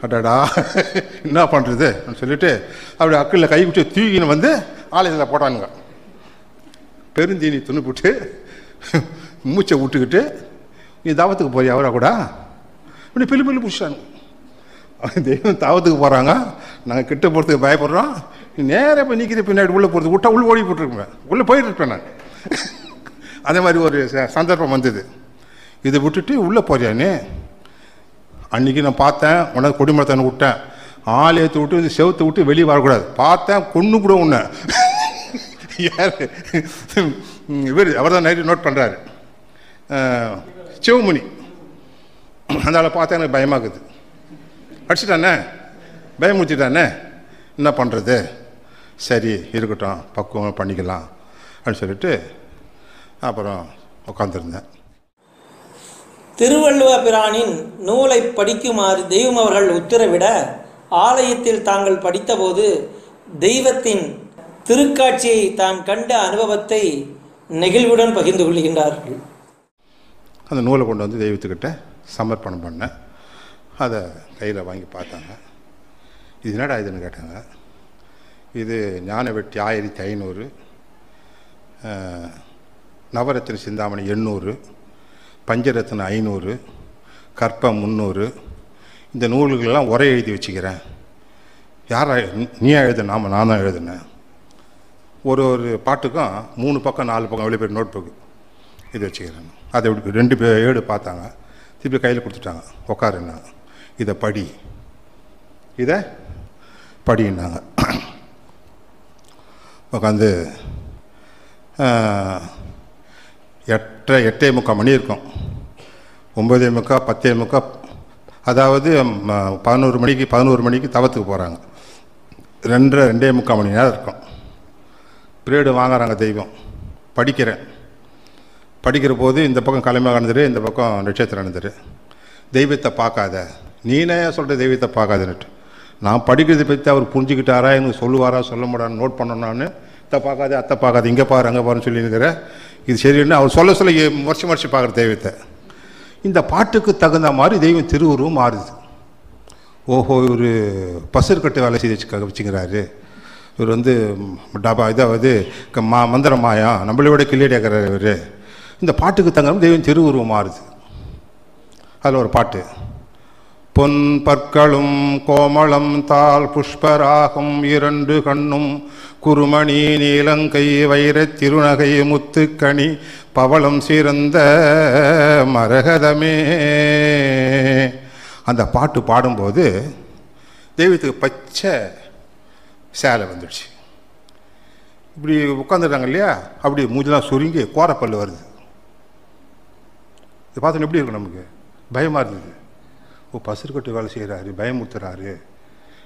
அடடா என்ன பண்ணுறது சொல்லிட்டு அப்படி அக்கில் கை விட்டு தூக்கின்னு வந்து ஆலயத்தில் போட்டானுங்க. பெருந்தீனி துணுப்பிட்டு மூச்சை விட்டுக்கிட்டு நீ தாவத்துக்கு போறியா அவரா கூட இப்படி பில்லு பில்லு பிடிச்சானுங்க. தெய்வம் தாவத்துக்கு போகிறாங்க, நாங்கள் கிட்ட போகிறதுக்கு பயப்படுறோம். நீ நேராக போய் நிற்கிற பின்னாடி உள்ளே போகிறது விட்டா உள்ளே ஓடி போட்டுருப்பேன், உள்ளே போயிட்டு இருப்பேன் நான். அதே மாதிரி ஒரு சந்தர்ப்பம் வந்தது. இதை விட்டுட்டு உள்ளே போறியானே. அன்றைக்கி நான் பார்த்தேன், உனக்கு கொடிமரத்தான விட்டேன், ஆலயத்தை விட்டு வந்து செவத்தை விட்டு வெளியே வரக்கூடாது. பார்த்தேன், கொன்று கூட உன்னை. யார் இவர்? அவர் தான் நைட்டு நோட் பண்ணுறாரு, சிவமுனி. அந்த ஆளை பார்த்தா எனக்கு பயமாக்குது. அடிச்சுட்டானே, பயமுறுத்திட்டானே, என்ன பண்ணுறது? சரி இருக்கட்டும், பக்குவம் பண்ணிக்கலாம் அப்படின்னு சொல்லிட்டு அப்புறம் உட்காந்துருந்தேன். திருவள்ளுவ பிரானின் நூலை படிக்குமாறு தெய்வம் அவர்கள் உத்தரவிட ஆலயத்தில் தாங்கள் படித்தபோது தெய்வத்தின் திருக்காட்சியை தான் கண்ட அனுபவத்தை நெகிழ்வுடன் பகிர்ந்து கொள்கின்றார்கள். அந்த நூலை கொண்டு வந்து தெய்வத்துக்கிட்ட சமர்ப்பணம் பண்ணேன். அதை கையில் வாங்கி பார்த்தாங்க. இது என்னடா இதுன்னு கேட்டாங்க. இது ஞான வெட்டி 1500, நவரத்தின சிந்தாமணி 800, பஞ்சரத்ன 500, கற்பம் 300. இந்த நூல்களெல்லாம் ஒரே எழுதி வச்சுக்கிறேன். யாரா நீயா எழுத? நான் தான் எழுதுனேன். ஒரு பாட்டுக்கும் 3 பக்கம் 4 பக்கம் எவ்வளோ பேர் நோட் புக்கு இது வச்சுக்கிறேன். அதை 2 பேர் ஏடு பார்த்தாங்க, திருப்பி கையில் கொடுத்துட்டாங்க. உட்காருன்னாங்க. இதை படி, இதை படின்னாங்க. உட்காந்து 8:30 மணி இருக்கும். 9:45, 10:45, அதாவது 11 மணிக்கு தவத்துக்கு போகிறாங்க. 2:45 மணி நேரம் இருக்கும். பீரியடு வாங்குறாங்க. தெய்வம் படிக்கிறேன். படிக்கிற போது இந்த பக்கம் கிளம்ப நடந்துரு, இந்த பக்கம் நட்சத்திரம் நடந்துரு. தெய்வத்தை பார்க்காத, நீனே சொல்கிற தெய்வத்தை பார்க்காதுன்னுட்டு. நான் படிக்கிறதை பற்றி அவர் புரிஞ்சுக்கிட்டாரா, எனக்கு சொல்லுவாரா சொல்ல மாட்டான்னு நோட் பண்ணணும். நான் இதை பார்க்காது, அத்தை பார்க்காது, இங்கே பாரு அங்கே பாருன்னு சொல்லியிருக்கிறேன். இது சரின்னு அவர் சொல்ல மறைச்சி பார்க்குற தெய்வத்தை. இந்த பாட்டுக்கு தகுந்த மாதிரி தெய்வம் திருவுருவம் மாறுது. ஓஹோ, இவர் பசுக்கட்டு வேலை செய்து வச்சுக்கிறாரு. இவர் வந்து டபா இதாவது மந்திர மாயா நம்மளோட கிளியடியாக்கிறார் இவர். இந்த பாட்டுக்கு தகுந்த தெய்வம் திருவுருவம் மாறுது. அதில் ஒரு பாட்டு, பொன் பற்களும் கோமளம் தாள் புஷ்பராகம் 2 கண்ணும் குருமணி நீலங்கை வைரத் திருநகை முத்துக்கணி பவளம் சிறந்த மரகதமே. அந்த பாட்டு பாடும்போது தெய்வத்துக்கு பச்சை சேலை வந்துடுச்சு. இப்படி உட்காந்துட்டாங்க இல்லையா, அப்படி மூஞ்செல்லாம் சுருங்கி கோரப்பல் வருது. இதை பார்த்தோன்னு எப்படி இருக்கும், நமக்கு பயமாக இருந்தது. பசுக்கட்டு வேலை செய்கிறாரு, பயமுறுத்துறாரு,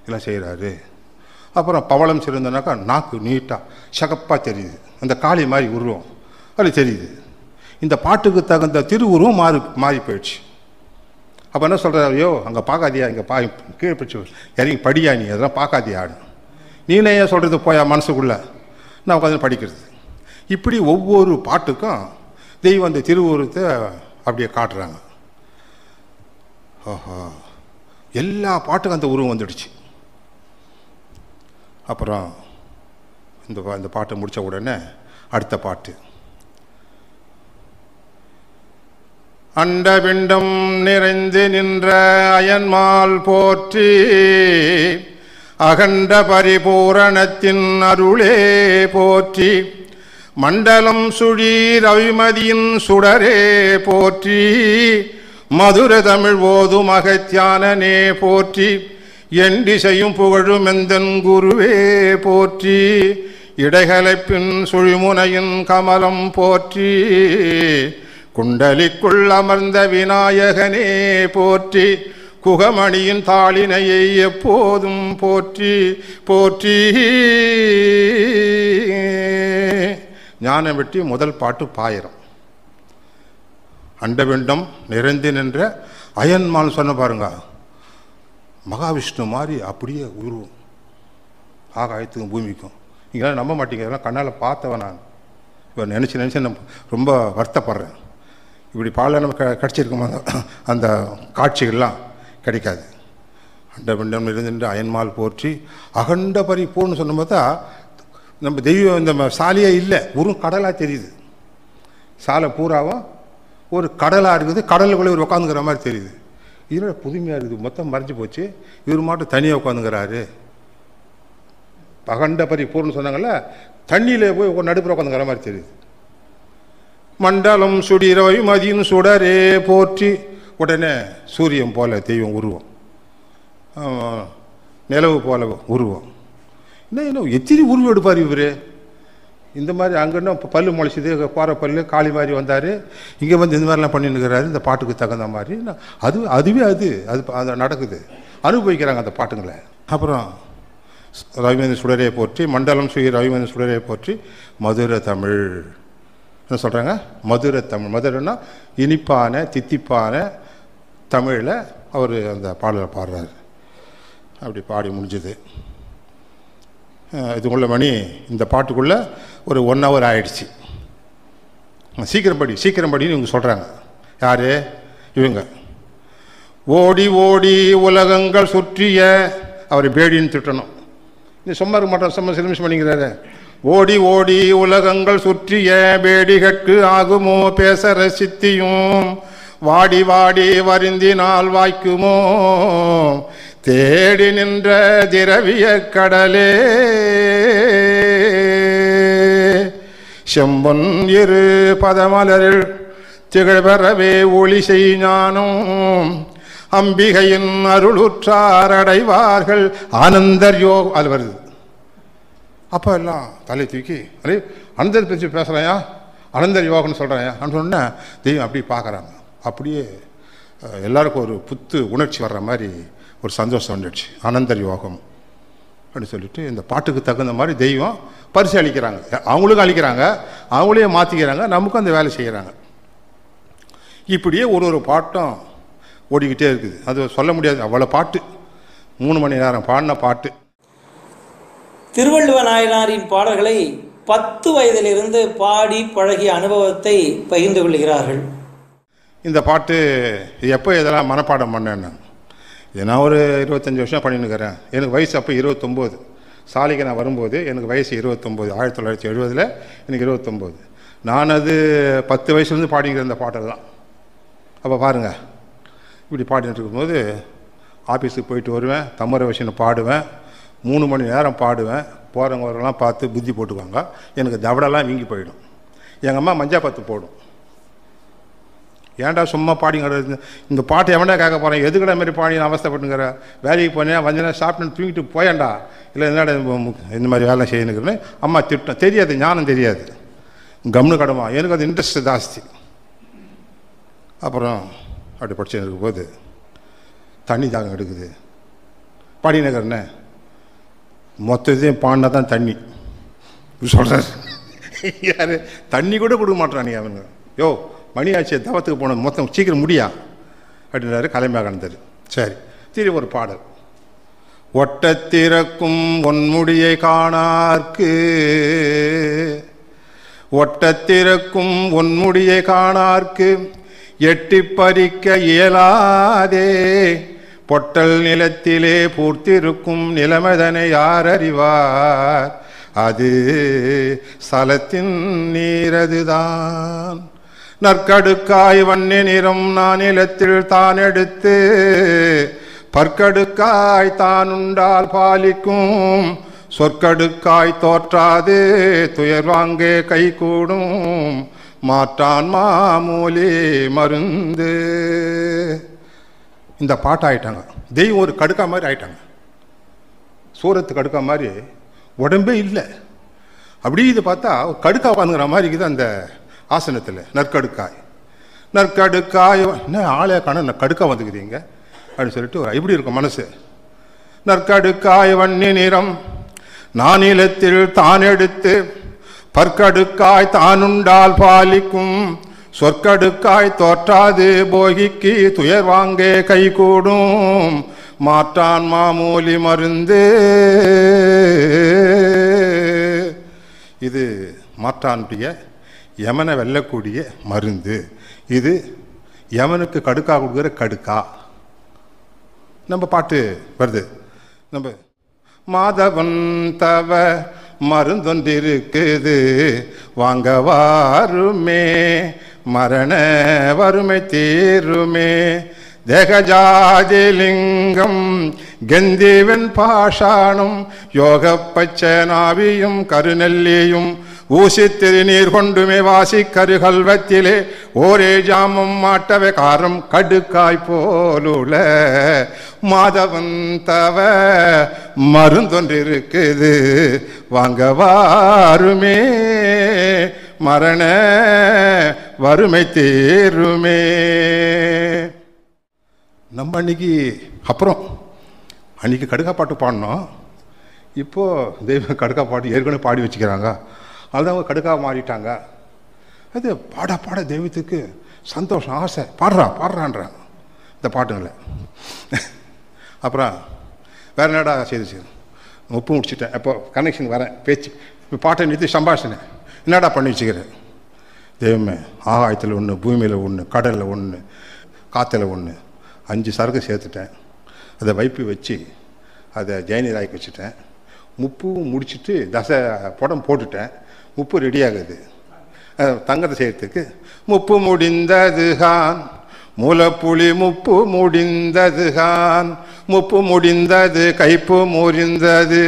எல்லாம் செய்கிறாரு. அப்புறம் பவளம் சிறந்தனாக்கா நாக்கு நீட்டாக சகப்பாக தெரியுது, அந்த காளி மாதிரி உருவம் அது தெரியுது. இந்த பாட்டுக்கு தகுந்த திருவுருவம் மாறி போயிடுச்சு. அப்போ என்ன சொல்கிறார், ஐயோ அங்கே பார்க்காதியா, இங்கே கீழே பிடிச்சி இறங்கி படியா, நீ அதெல்லாம் பார்க்காதியா, நீனே ஏன் சொல்கிறது போயா மனசுக்குள்ளே, நான் உட்காந்து படிக்கிறது. இப்படி ஒவ்வொரு பாட்டுக்கும் தெய்வம் அந்த திருவுருவத்தை அப்படியே காட்டுறாங்க. ஓஹோ, எல்லா பாட்டுக்கும் அந்த உருவம் வந்துடுச்சு. அப்புறம் இந்த பாட்டை முடித்த உடனே அடுத்த பாட்டு, அண்டபிண்டம் நிறைந்து நின்ற அயன்மால் போற்றி, அகண்ட பரிபூரணத்தின் அருளே போற்றி, மண்டலம் சுழி ரவிமதியின் சுடரே போற்றி, மதுர தமிழ் ஓதும் அகத்தியானனே போற்றி, எண்டிசையும் புகழும் எந்தன் குருவே போற்றி, இடைகலைப்பின் சுழிமுனையின் கமலம் போற்றி, குண்டலிக்குள் அமர்ந்த விநாயகனே போற்றி, குகமணியின் தாளினையை எப்போதும் போற்றி போற்றி. ஞான வெட்டி முதல் பாட்டு பாயிரம். அண்டபிண்டம் நிறைந்து நின்ற அயன்மால் சொன்ன பாருங்க, மகாவிஷ்ணு மாதிரி அப்படியே உருவம், ஆகாயத்துக்கும் பூமிக்கும். நீங்களாம் நம்ப மாட்டீங்க, இதெல்லாம் கண்ணால் பார்த்தவன் நான். இப்போ நினச்சி நான் ரொம்ப வருத்தப்படுறேன். இப்படி பால நம்ம கிடச்சிருக்கோம், அந்த காட்சிகள்லாம் கிடைக்காது. அண்டபிண்டம் நிறைந்து அயன்மால் போற்றி, அகண்ட பரிபூர்ணம் சொன்ன பார்த்தா நம்ம தெய்வம் இந்த சாலையே இல்லை, ஒரு கடலாக தெரியுது. சாலை பூராவும் ஒரு கடலாக இருக்குது, கடலுக்குள்ளே ஒரு உட்காந்துக்கிற மாதிரி தெரியுது. இதோட புதுமையாக இருக்குது, மொத்தம் மறைஞ்சு போச்சு, இவர் மட்டும் தனியாக உட்காந்துக்கிறாரு. அகண்ட பரிபூர்ணம் சொன்னாங்கல்ல, தண்ணியில் போய் நடுப்புற உட்காந்துக்கிற மாதிரி தெரியுது. மண்டலம் சுடிரவை மதியின் சுடரே போற்றி, உடனே சூரியன் போல தெய்வம் உருவம், நிலவு போல உருவம். என்ன எத்தனை உருவம் எடுப்பார் இவர். இந்த மாதிரி அங்கன்னா பல்லு முளைச்சிது, கோர பல்லு காளி மாதிரி வந்தார், இங்கே வந்து இந்த மாதிரிலாம் பண்ணின்னுக்கிறாரு. இந்த பாட்டுக்கு தகுந்த மாதிரி அதுவே அது நடக்குது, அனுபவிக்கிறாங்க அந்த பாட்டுங்களை. அப்புறம் ரவிமேந்திர சுடரே போற்றி, மண்டலம் சுய ரவிமேந்திர சுடரே போற்றி, மதுர தமிழ் என்ன சொல்கிறாங்க, மதுர தமிழ். மதுரைன்னா இனிப்பான தித்திப்பான தமிழில் அவர் அந்த பாடலை பாடுறாரு. அப்படி பாடி முடிஞ்சது. இதுக்குள்ள மணி இந்த பாட்டுக்குள்ளே ஒரு 1 hour ஆயிடுச்சு. சீக்கிரம் படின்னு இவங்க சொல்கிறாங்க. யார் இவங்க? ஓடி ஓடி உலகங்கள் சுற்றிய, அவர் பேடின்னு திட்டணும். இந்த சொம்மாருக்கு மட்டும் சும்மா சிலிமிஷ் பண்ணிக்கிறாரு. ஓடி ஓடி உலகங்கள் சுற்றிய பேடிகட்கு ஆகுமோ பேச ரசித்தியும், வாடி வாடி வருந்தினால் வாய்க்குமோ தேடி நின்ற திரவிய கடலே, செம்பொன் இரு பதமலரில் திகழ்வரவே ஒளி செய் ஞானம், அம்பிகையின் அருளுற்றார் அடைவார்கள் ஆனந்தர் யோக. அது வருது. அப்போ எல்லாம் தலை தூக்கி அதே அனந்தர் பற்றி பேசுகிறாயா, அனந்தர் யோகன்னு சொல்கிறாயா அப்படின்னு சொன்னால் தெய்வம் அப்படி பார்க்குறாங்க. அப்படியே எல்லாருக்கும் ஒரு புத்து உணர்ச்சி வர்ற மாதிரி ஒரு சந்தோஷம் வந்துடுச்சு. அனந்தர் யோகம் அப்படின்னு சொல்லிட்டு இந்த பாட்டுக்கு தகுந்த மாதிரி தெய்வம் பரிசு அளிக்கிறாங்க. அவங்களுக்கும் அளிக்கிறாங்க, அவங்களே மாற்றிக்கிறாங்க, நமக்கும் அந்த வேலை செய்கிறாங்க. இப்படியே ஒரு பாட்டும் ஓடிக்கிட்டே இருக்குது. அது சொல்ல முடியாது, அவ்வளோ பாட்டு, 3 மணி நேரம் பாடின பாட்டு. திருவள்ளுவ நாயனாரின் பாடல்களை 10 வயதிலிருந்து பாடி பழகிய அனுபவத்தை பகிர்ந்து கொள்கிறார்கள். இந்த பாட்டு எப்போ இதெல்லாம் மனப்பாடம் பண்ணேன்னு, நான் ஒரு 25 வருஷம் பண்ணின்னுக்கிறேன். எனக்கு வயசு அப்போ 29. சாலைக்கு நான் வரும்போது எனக்கு வயசு 29. 1970 எனக்கு 29. நான் அது 10 வயசுலேருந்து பாடிங்கிற இந்த பாட்டெல்லாம். அப்போ பாருங்கள், இப்படி பாடிட்டு இருக்கும்போது ஆஃபீஸுக்கு போயிட்டு வருவேன், தம்மர விஷயம் பாடுவேன், 3 மணி நேரம் பாடுவேன். போகிறவங்க வரலாம் பார்த்து புத்தி போட்டுக்குவாங்க. எனக்கு தவடெல்லாம் வீங்கி போயிடும். எங்கள் அம்மா மஞ்சா பத்து போடும். ஏன்டா சும்மா பாடிங்கிற இந்த பாட்டு எவனே கேட்க போகிறேன், எதுக்கடா மாதிரி பாடி அவஸ்தைப்பட்டுங்கிற, வேலைக்கு போனேன் வந்தேன் சாப்பிட்டு தூங்கிட்டு போயேன்டா, இல்லை என்னடா இந்த மாதிரி வேலை செய்யணுங்கிறேன்னு அம்மா திட்டம். தெரியாது, ஞானம் தெரியாது, கம்னு கடமா. எனக்கு அது இன்ட்ரெஸ்ட் ஜாஸ்தி. அப்புறம் அப்படி படிச்சு இருக்கும் போது தண்ணி தாகம் எடுக்குது, பாடினேக்கிறேன்னே மொத்தத்தையும் பாடினா தான் தண்ணி சொல்கிறார். யார் தண்ணி கூட கொடுக்க மாட்டான் அவனுங்க. யோ மணி ஆட்சியை தவத்துக்கு போனது மொத்தம் சீக்கிரம் முடியா அப்படின்றாரு கலைஞர். சரி, திரும்பி ஒரு பாடல். ஒட்டத்திறக்கும் ஒன்முடியை காணார்க்கு, ஒட்டத்திறக்கும் ஒன்முடியை காணார்க்கு எட்டி பறிக்க இயலாதே, பொட்டல் நிலத்திலே பூர்த்திருக்கும் நிலைமதனை யார் அறிவார், அது சலத்தின் நீரதுதான். நற்கடுக்காய் வன்னி நிறம் நான் நிலத்தில் தான் எடுத்து, பற்கடுக்காய் தான் உண்டால் பாலிக்கும், சொற்கடுக்காய் தோற்றாது துயர் வாங்கே கை கூடும், மாற்றான் மாமூலி மருந்து. இந்த பாட்டு ஆயிட்டாங்க. தெய்வம் ஒரு கடுக்கா மாதிரி ஆயிட்டாங்க. சூரத்து கடுக்கா மாதிரி உடம்பே இல்லை. அப்படி இது பார்த்தா கடுக்கா உட்காந்துங்கிற மாதிரி இருக்குது அந்த ஆசனத்தில். நற்கடுக்காய் நற்கடுக்காய் என்ன ஆளே காண கடுக்கா வந்துக்குறீங்க அப்படின்னு சொல்லிட்டு இப்படி இருக்கும் மனசு. நற்கடுக்காய் வன்னி நிறம் நானிலத்தில் தான் எடுத்து, பற்கடுக்காய் தானுண்டால் பாலிக்கும், சொற்கடுக்காய் தோற்றாது போகிக்கு துயர் வாங்கே கை கூடும், மாற்றான் மாமூலி மருந்து. இது மாற்றானுடைய யமனை வெல்லக்கூடிய மருந்து. இது யமனுக்கு கடுக்கா கொடுக்குற கடுக்கா. நம்ம பாட்டு வருது. நம்ம மாதவன் தவ மருந்தொன்றிருக்குது, வாங்க வாருமே மரண வறுமை தீருமே, தேகஜாதிலிங்கம் கெந்திவன் பாஷாணும், யோக பச்சனாவியும் கருநெல்லியும் ஊசி திருநீர் கொண்டுமே வாசி கருகல்வத்திலே ஓரே ஜாமம் மாட்டவே காரம் கடுக்காய் போலுல, மாதவன் தவ மருந்தொன்றிருக்குது, வாங்க வாருமே மரண வறுமை தீருமே. நம்ம அன்னைக்கு அப்புறம் அன்னைக்கு கடுக்கா பாட்டு பாடினோம். இப்போது தெய்வம் கடுக்கா பாட்டு ஏற்கனவே பாடி வச்சுக்கிறாங்க. அதுதான் அவங்க கடுக்கா மாறிட்டாங்க. அது பாட பாட தெய்வத்துக்கு சந்தோஷம், ஆசை, பாடுறான்றாங்க இந்த பாட்டுங்களை. அப்புறம் வேறு என்னடா செய்து உப்பு முடிச்சுட்டேன். எப்போ கனெக்ஷன் வரேன் பேச்சு, இப்போ பாட்டை நிறுத்தி சம்பாஷணை என்னடா பண்ணி வச்சுக்கிறேன். தெய்வமே ஆகாயத்தில் ஒன்று, பூமியில் ஒன்று, கடலில் ஒன்று, காற்றுல ஒன்று, 5 சரக்கு சேர்த்துட்டேன். அதை வைப்பு வச்சு அதை ஜெயநீராய்க்கு வச்சுட்டேன். முப்பு முடிச்சுட்டு தசை படம் போட்டுட்டேன். முப்பு ரெடி ஆகுது தங்கத்தை செய்யறதுக்கு. முப்பு முடிந்ததுகான் மூலப்புளி, முப்பு முடிந்ததுகான் முப்பு முடிந்தது, கைப்பு முறிந்தது,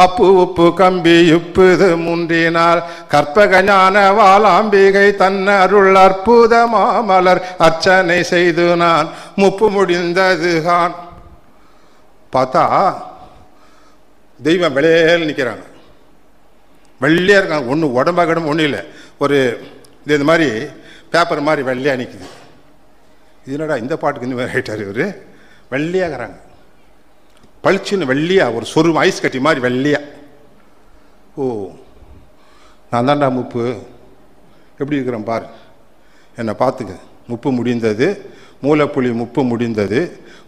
அப்பு உப்பு கம்பி உப்புது முன்றினால், கற்பக ஞான வாலாம்பிகை தன் அருள் அற்புத மாமலர் அர்ச்சனை செய்து நான் முப்பு முடிந்ததுகான். பார்த்தா தெய்வம் வெளியில் நிற்கிறாங்க, வெள்ளையாக இருக்காங்க. ஒன்று உடம்பாகிடம் ஒன்றும் இல்லை, ஒரு இந்த மாதிரி பேப்பர் மாதிரி வெள்ளையாக நிற்குது. இதனடா இந்த பாட்டுக்கு இந்த மாதிரி ஆகிட்டார் இவர். வெள்ளையாகிறாங்க, பளிச்சுன்னு வெள்ளையாக, ஒரு சொரு ஐஸ் கட்டி மாதிரி வெள்ளையா. ஓ நான் தான்டா முப்பு, எப்படி இருக்கிறேன் பாரு, என்னை பார்த்துக்க. முப்பு முடிந்தது, மூலப்புளி முப்பு முடிந்தது,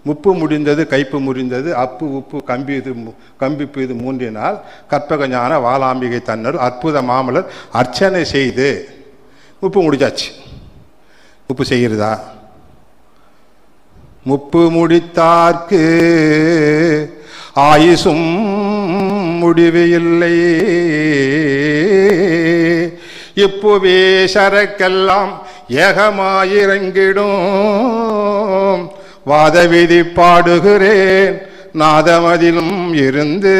முப்பு முடிந்தது, கைப்பு முறிந்தது, அப்பு உப்பு கம்பிப்பு இது மூன்றினால், கற்பக ஞான வாலாம்பிகை தன்னர் அற்புத மாமலர் அர்ச்சனை செய்து. முப்பு முடிச்சாச்சு. முப்பு செய்கிறதா? முப்பு முடித்தார்க்கு ஆயுசும் முடிவு இல்லை, இப்புவே சரக்கெல்லாம் ஏகமாயிரங்கிடும், வாதவிதி பாடுகிறேன் நாதமதிலும் இருந்து,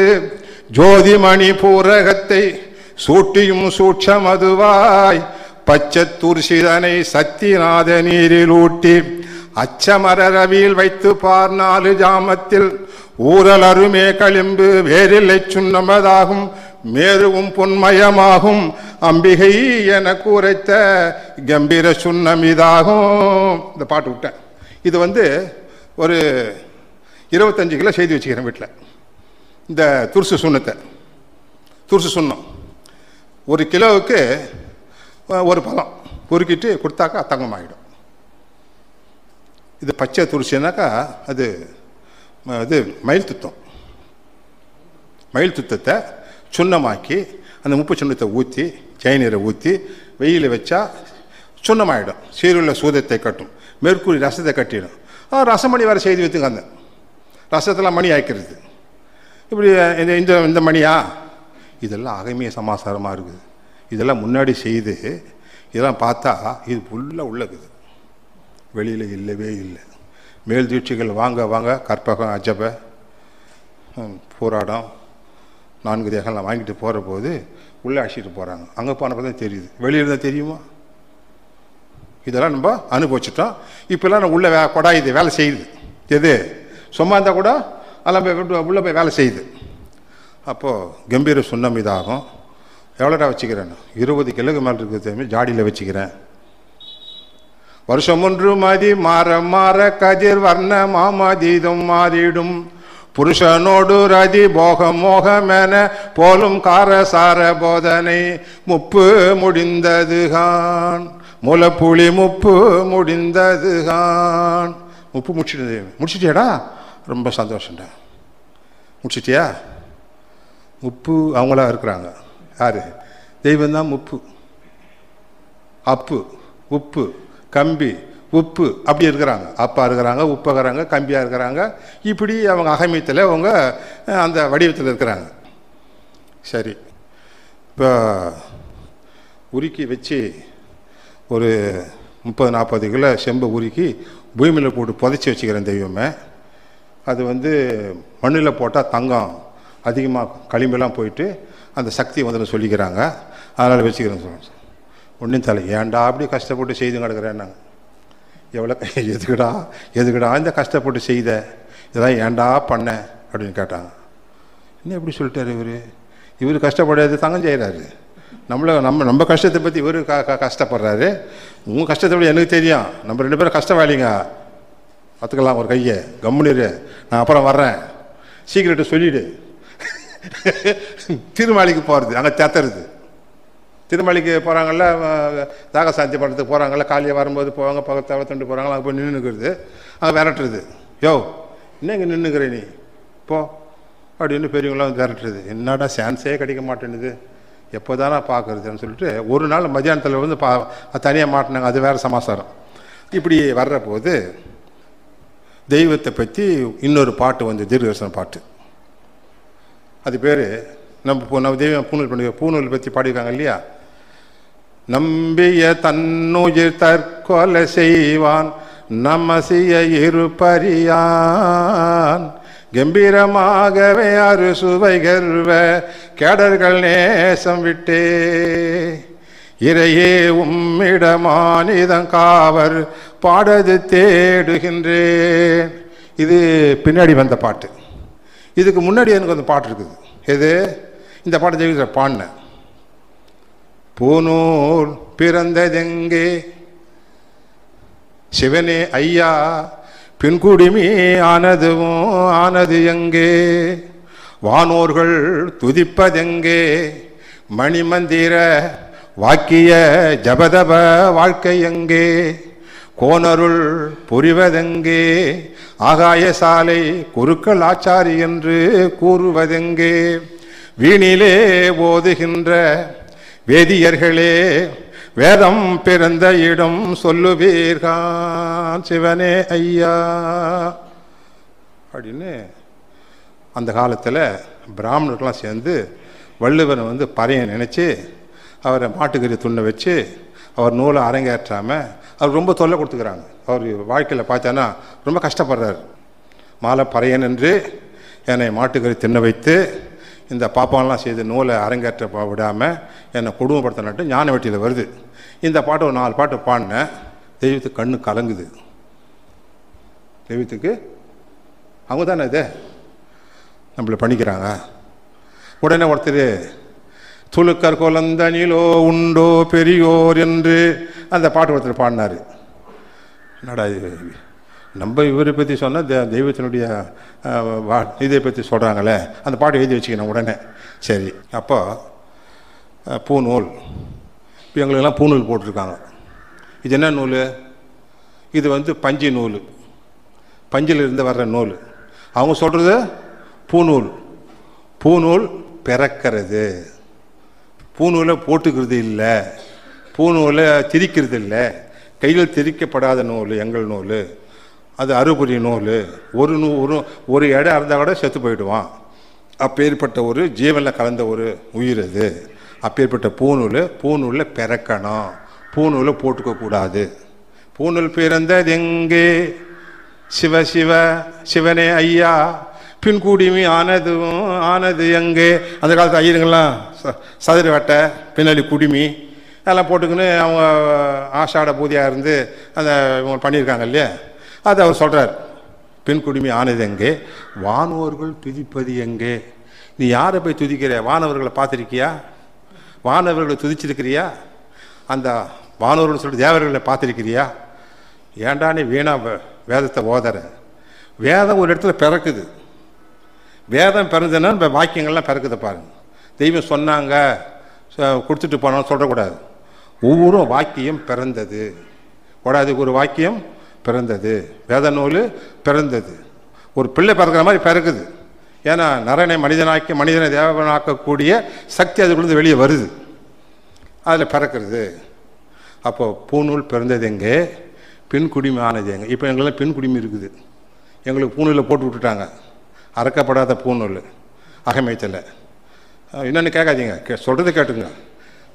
ஜோதிமணி பூரகத்தை சூட்டியும் சூட்சமதுவாய் பச்சத்தூர் சிதனை சத்திநாத நீரில் ஊட்டி அச்சமர ரவியில் வைத்து பார் 4 ஜாமத்தில் ஊரல் அருமே களிம்பு வேறில்லை சுண்ணமதாகும் மேருவும் பொன்மயமாகும் அம்பிகை என கூரைத்த கம்பீர சுண்ணமிதாகும். இந்த பாட்டு விட்டேன். இது ஒரு 25 கிலோ செய்து வச்சுக்கிறேன் வீட்டில். இந்த துருசு சுண்ணத்தை, துருசு சுண்ணம் 1 கிலோவுக்கு 1 பழம் பொறுக்கிட்டு கொடுத்தாக்கா தங்கமாகிடும். இது பச்சை துருசினாக்கா அது மயில் துத்தம். மயில் துத்தத்தை சுண்ணமாக்கி அந்த முப்பு சுண்ணத்தை ஊற்றி ஜெயநீரை ஊற்றி வெயிலில் வச்சா சுண்ணமாகிடும். சீருள்ள சூதத்தை கட்டும், மேற்கூறி ரசத்தை கட்டிடும். ரசமணி வேறு செய்து வைத்துங்க. அந்த ரசத்தெல்லாம் மணி ஆய்க்கிறது. இப்படி இந்த மணியா இதெல்லாம் அகமிய சமாசாரமாக இருக்குது. இதெல்லாம் முன்னாடி செய்து இதெல்லாம் பார்த்தா இது ஃபுல்லாக உள்ளக்குது, வெளியில் இல்லவே இல்லை. மேல் தீட்சிகள் வாங்க வாங்க கற்பகம் அஜப போராடம் 4 தேகம்லாம் வாங்கிட்டு போகிற போது உள்ளே அழைச்சிட்டு போகிறாங்க. அங்கே போனப்போ தான் தெரியுது, வெளியில் தான் தெரியுமா? இதெல்லாம் நம்ம அனுபவிச்சிட்டோம். இப்போல்லாம் நம்ம உள்ளே கொடாயுது, வேலை செய்யுது. எது சும்மா இருந்தால் கூட அதெல்லாம் போய் உள்ளே போய் வேலை செய்யுது. அப்போது கம்பீர சுண்ணம் இதாகும். எவ்வளோடா வச்சுக்கிறேன்? 20 கிலோக்கு மேலே இருக்குது. ஜாடியில் வச்சுக்கிறேன். வருஷம் 1 மதி மாற மாற கதிர் வர்ண மாமதீதம் மாறிடும் புருஷனோடு ரதி போக மோகமென போலும் காரசார போதனை முப்பு முடிந்ததுகான் முளப்புளி முப்பு முடிந்ததுகான். முப்பு முடிச்சிட்டியாடா? ரொம்ப சந்தோஷம்டா. முடிச்சிட்டியா? முப்பு அவங்களா இருக்கிறாங்க. யாரு? தெய்வந்தான் முப்பு. அப்பு உப்பு கம்பி உப்பு அப்படி இருக்கிறாங்க. அப்பா இருக்கிறாங்க, உப்பகிறாங்க, கம்பியாக இருக்கிறாங்க. இப்படி அவங்க அகமியத்தில் அவங்க அந்த வடிவத்தில் இருக்கிறாங்க. சரி, இப்போ உருக்கி வச்சு ஒரு 30-40 கிலோ செம்பை உருக்கி பூமியில் போட்டு புதைச்சி வச்சுக்கிறேன் தெய்வமே. அது மண்ணில் போட்டால் தங்கம் அதிகமாக களிம்பெல்லாம் போயிட்டு அந்த சக்தி சொல்லிக்கிறாங்க. அதனால் வச்சுக்கிறேன்னு சொல்லுவேன். ஒன்றும் தலை ஏன்டா அப்படி கஷ்டப்பட்டு செய்து கிடக்கிறேன் நாங்கள். எவ்வளோ எதுக்குடா இந்த கஷ்டப்பட்டு செய்த இதெல்லாம் ஏன்டா பண்ண அப்படின்னு கேட்டாங்க. என்ன எப்படி சொல்லிட்டார் இவர் கஷ்டப்படாது தங்கம் செய்கிறாரு. நம்ம கஷ்டத்தை பற்றி இவர் கஷ்டப்படுறாரு. உங்கள் கஷ்டத்தை விட எனக்கு தெரியும். நம்ம 2 பேரும் கஷ்டவாளிங்க. பார்த்துக்கலாம். ஒரு கையை கம்முனிரு, நான் அப்புறம் வர்றேன், சீக்கிரட்டை சொல்லிவிடு. திருமாளிக்கு போகிறது, அங்கே தேத்துறது. திருமலைக்கு போகிறாங்கல்ல, தாகசாந்தி பண்ணுறதுக்கு போகிறாங்கல்ல, காலையில் வரும்போது போவாங்க, பக்கத்தை தண்டு போகிறாங்களா, அங்கே போய் நின்றுக்கிறது, அங்கே விரட்டுறது. யோ என்ன இங்கே நின்றுக்கிற நீ போ அப்படின்னு பெரியவங்களாம் விரட்டுறது. என்னடா சான்ஸே கிடைக்க மாட்டேன்னுது, எப்போ தானே பார்க்குறதுன்னு சொல்லிட்டு ஒரு நாள் மத்தியானத்தில் தனியாக மாட்டினாங்க. அது வேறு சமாசாரம். இப்படி வர்ற போது தெய்வத்தை பற்றி இன்னொரு பாட்டு தீர்க்கதரிசன பாட்டு. அது பேர் நம்ம தெய்வம் பூநூல் பற்றி பாடியிருக்காங்க இல்லையா? நம்பிய தன்னுயிர் தற்கொலை செய்வான் நமசிய இருப்பறியான் கம்பீரமாகவே அரு சுவை கர்வ கேடர்கள் நேசம் விட்டே இறையே உம்மிடமானிதம் காவர் பாடது தேடுகின்றேன். இது பின்னாடி வந்த பாட்டு. இதுக்கு முன்னாடி எனக்கு அந்த பாட்டு இருக்குது. எது? இந்த பாட்டு ஜெயிக்கிற பாடின பூநூல் பிறந்ததெங்கே சிவனே ஐயா பின்குடிமி ஆனது எங்கே வானோர்கள் துதிப்பதெங்கே மணிமந்திர வாக்கிய ஜபதப வாழ்க்கை எங்கே கோனருள் புரிவதெங்கே ஆகாய சாலை குருக்கள் ஆச்சாரி என்று கூறுவதெங்கே வீணிலே ஓதுகின்ற வேதியர்களே வேதம் பிறந்த இடம் சொல்லுவீர்கான் சிவனே ஐயா அப்படின்னு. அந்த காலத்தில் பிராமணர்கள்லாம் சேர்ந்து வள்ளுவரை பறையன் நினச்சி அவரை மாட்டுக்கறி துண்ணை வச்சு அவர் நூலை அரங்கேற்றாமல் அவர் ரொம்ப தொல்லை கொடுத்துக்கிறாங்க. அவர் வாழ்க்கையில் பார்த்தோன்னா ரொம்ப கஷ்டப்படுறார். மாலை பறையன் என்று என்னை மாட்டுக்கறி தின்ன வைத்து இந்த பாப்பாலாம் செய்து நூலை அரங்கேற்ற விடாமல் என்னை கொடுமைப்படுத்தினட்டு ஞான வெட்டியில் வருது. இந்த பாட்டு ஒரு 4 பாட்டு பாடினேன். தெய்வத்துக்கு கண்ணு கலங்குது. தெய்வத்துக்கு அவங்க தானே இது நம்மளை பண்ணிக்கிறாங்க. உடனே ஒருத்தர் துளுக்கர் குலந்தனிலோ உண்டோ பெரியோர் என்று அந்த பாட்டு ஒருத்தர் பாடினார். என்னடா இது, நம்ம இவரை பற்றி சொன்னால் தெய்வத்தினுடைய இதை பற்றி சொல்கிறாங்களே, அந்த பாட்டு எழுதி வச்சுக்கணும் உடனே. சரி, அப்போ பூநூல், இப்போ எங்களுக்கெல்லாம் பூநூல் போட்டிருக்காங்க. இது என்ன நூல்? இது பஞ்சு நூல், பஞ்சில் இருந்து வர்ற நூல். அவங்க சொல்கிறது பூநூல். பூநூல் பிறக்கிறது, பூநூலை போட்டுக்கிறது இல்லை, பூநூலை திரிக்கிறது இல்லை. கையில் திரிக்கப்படாத நூல் எங்கள் நூல். அது அறுபுரி நூல். ஒரு இடம் இருந்தால் கூட செத்து போயிடுவான். அப்பேற்பட்ட ஒரு ஜீவனில் கலந்த ஒரு உயிர் அது. அப்பேற்பட்ட பூநூலில் பிறக்கணும், பூநூலை போட்டுக்கக்கூடாது. பூநூல் பிறந்தது எங்கே? சிவ சிவ சிவனே ஐயா, பின்கூடிமி ஆனது எங்கே? அந்த காலத்து ஐயருங்கெல்லாம் சதுர வட்டை பின்னாடி குடிமி அதெல்லாம் போட்டுக்கின்னு அவங்க ஆஷாட பூதியாக இருந்து அந்த இவங்க பண்ணியிருக்காங்க இல்லையா, அது அவர் சொல்கிறார். பின்குடிமி ஆனது எங்கே? வானோர்கள் துதிப்பது எங்கே? நீ யாரை போய் துதிக்கிற? வானவர்களை பார்த்துருக்கியா? வானவர்களை துதிச்சிருக்கிறியா? அந்த வானவர்கள் சொல்லிட்டு தேவர்களை பார்த்துருக்கிறியா? ஏண்டா நீ வீணா வேதத்தை ஓதற? வேதம் ஒரு இடத்துல பிறக்குது. வேதம் பிறந்ததுன்னா இப்போ வாக்கியங்கள்லாம் பிறக்குது பாருங்க. தெய்வம் சொன்னாங்க கொடுத்துட்டு போனாலும் சொல்லக்கூடாது. ஒவ்வொரு வாக்கியம் பிறந்தது. கூடாதுக்கு ஒரு வாக்கியம் பிறந்தது. வேத நூல் பிறந்தது. ஒரு பிள்ளை பிறக்கிற மாதிரி பிறக்குது. ஏன்னா நரனை மனிதனாக்கி மனிதனை தேவனாக்கக்கூடிய சக்தி அதுக்குள்ளேருந்து வெளியே வருது, அதில் பிறக்கிறது. அப்போ பூநூல் பிறந்தது எங்கே? பின்குடிமை ஆனது எங்கே? இப்போ எங்களாம் பின்குடிமை இருக்குது. எங்களுக்கு பூநூலில் போட்டு விட்டுட்டாங்க, அறக்கப்படாத பூநூல் அகமையத்தில். என்னென்னு கேட்காதீங்க, சொல்கிறது கேட்டுங்க.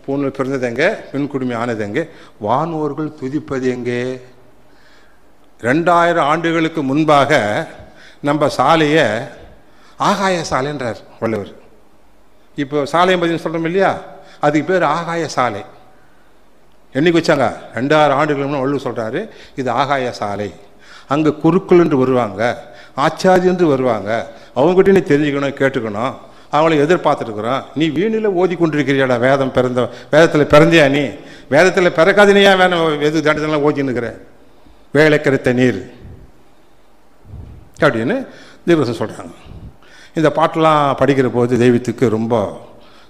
பூநூல் பிறந்தது எங்கே? பின்குடிமை ஆனது எங்கே? வானோர்கள் துதிப்பது எங்கே? 2000 ஆண்டுகளுக்கு முன்பாக நம்ம சாலையை ஆகாய சாலைன்றார் வள்ளுவர். இப்போ சாலையை பற்றி சொல்கிறோம் இல்லையா, அதுக்கு பேர் ஆகாய சாலை. என்னைக்கு வச்சாங்க? 2000 ஆண்டுகளுக்கு முன்னாடி வள்ளுவர் சொல்கிறாரு, இது ஆகாய சாலை. அங்கே குருக்கள் என்று வருவாங்க, ஆச்சாரி என்று வருவாங்க. அவங்ககிட்ட நீ தெரிஞ்சுக்கணும், கேட்டுக்கணும். அவங்கள எதிர்பார்த்துருக்குறோம். நீ வீணில் ஓதி கொண்டிருக்கிறியாடா? வேதத்தில் பிறந்தியா? நீ வேதத்தில் பிறக்காதுனியா? வேணும் எது தண்டத்தெல்லாம் ஓதின்னுக்கிற? வேலை கருத்த நீர் அப்படின்னு தெய்வம் சொல்கிறாங்க. இந்த பாட்டெலாம் படிக்கிற போது தெய்வத்துக்கு ரொம்ப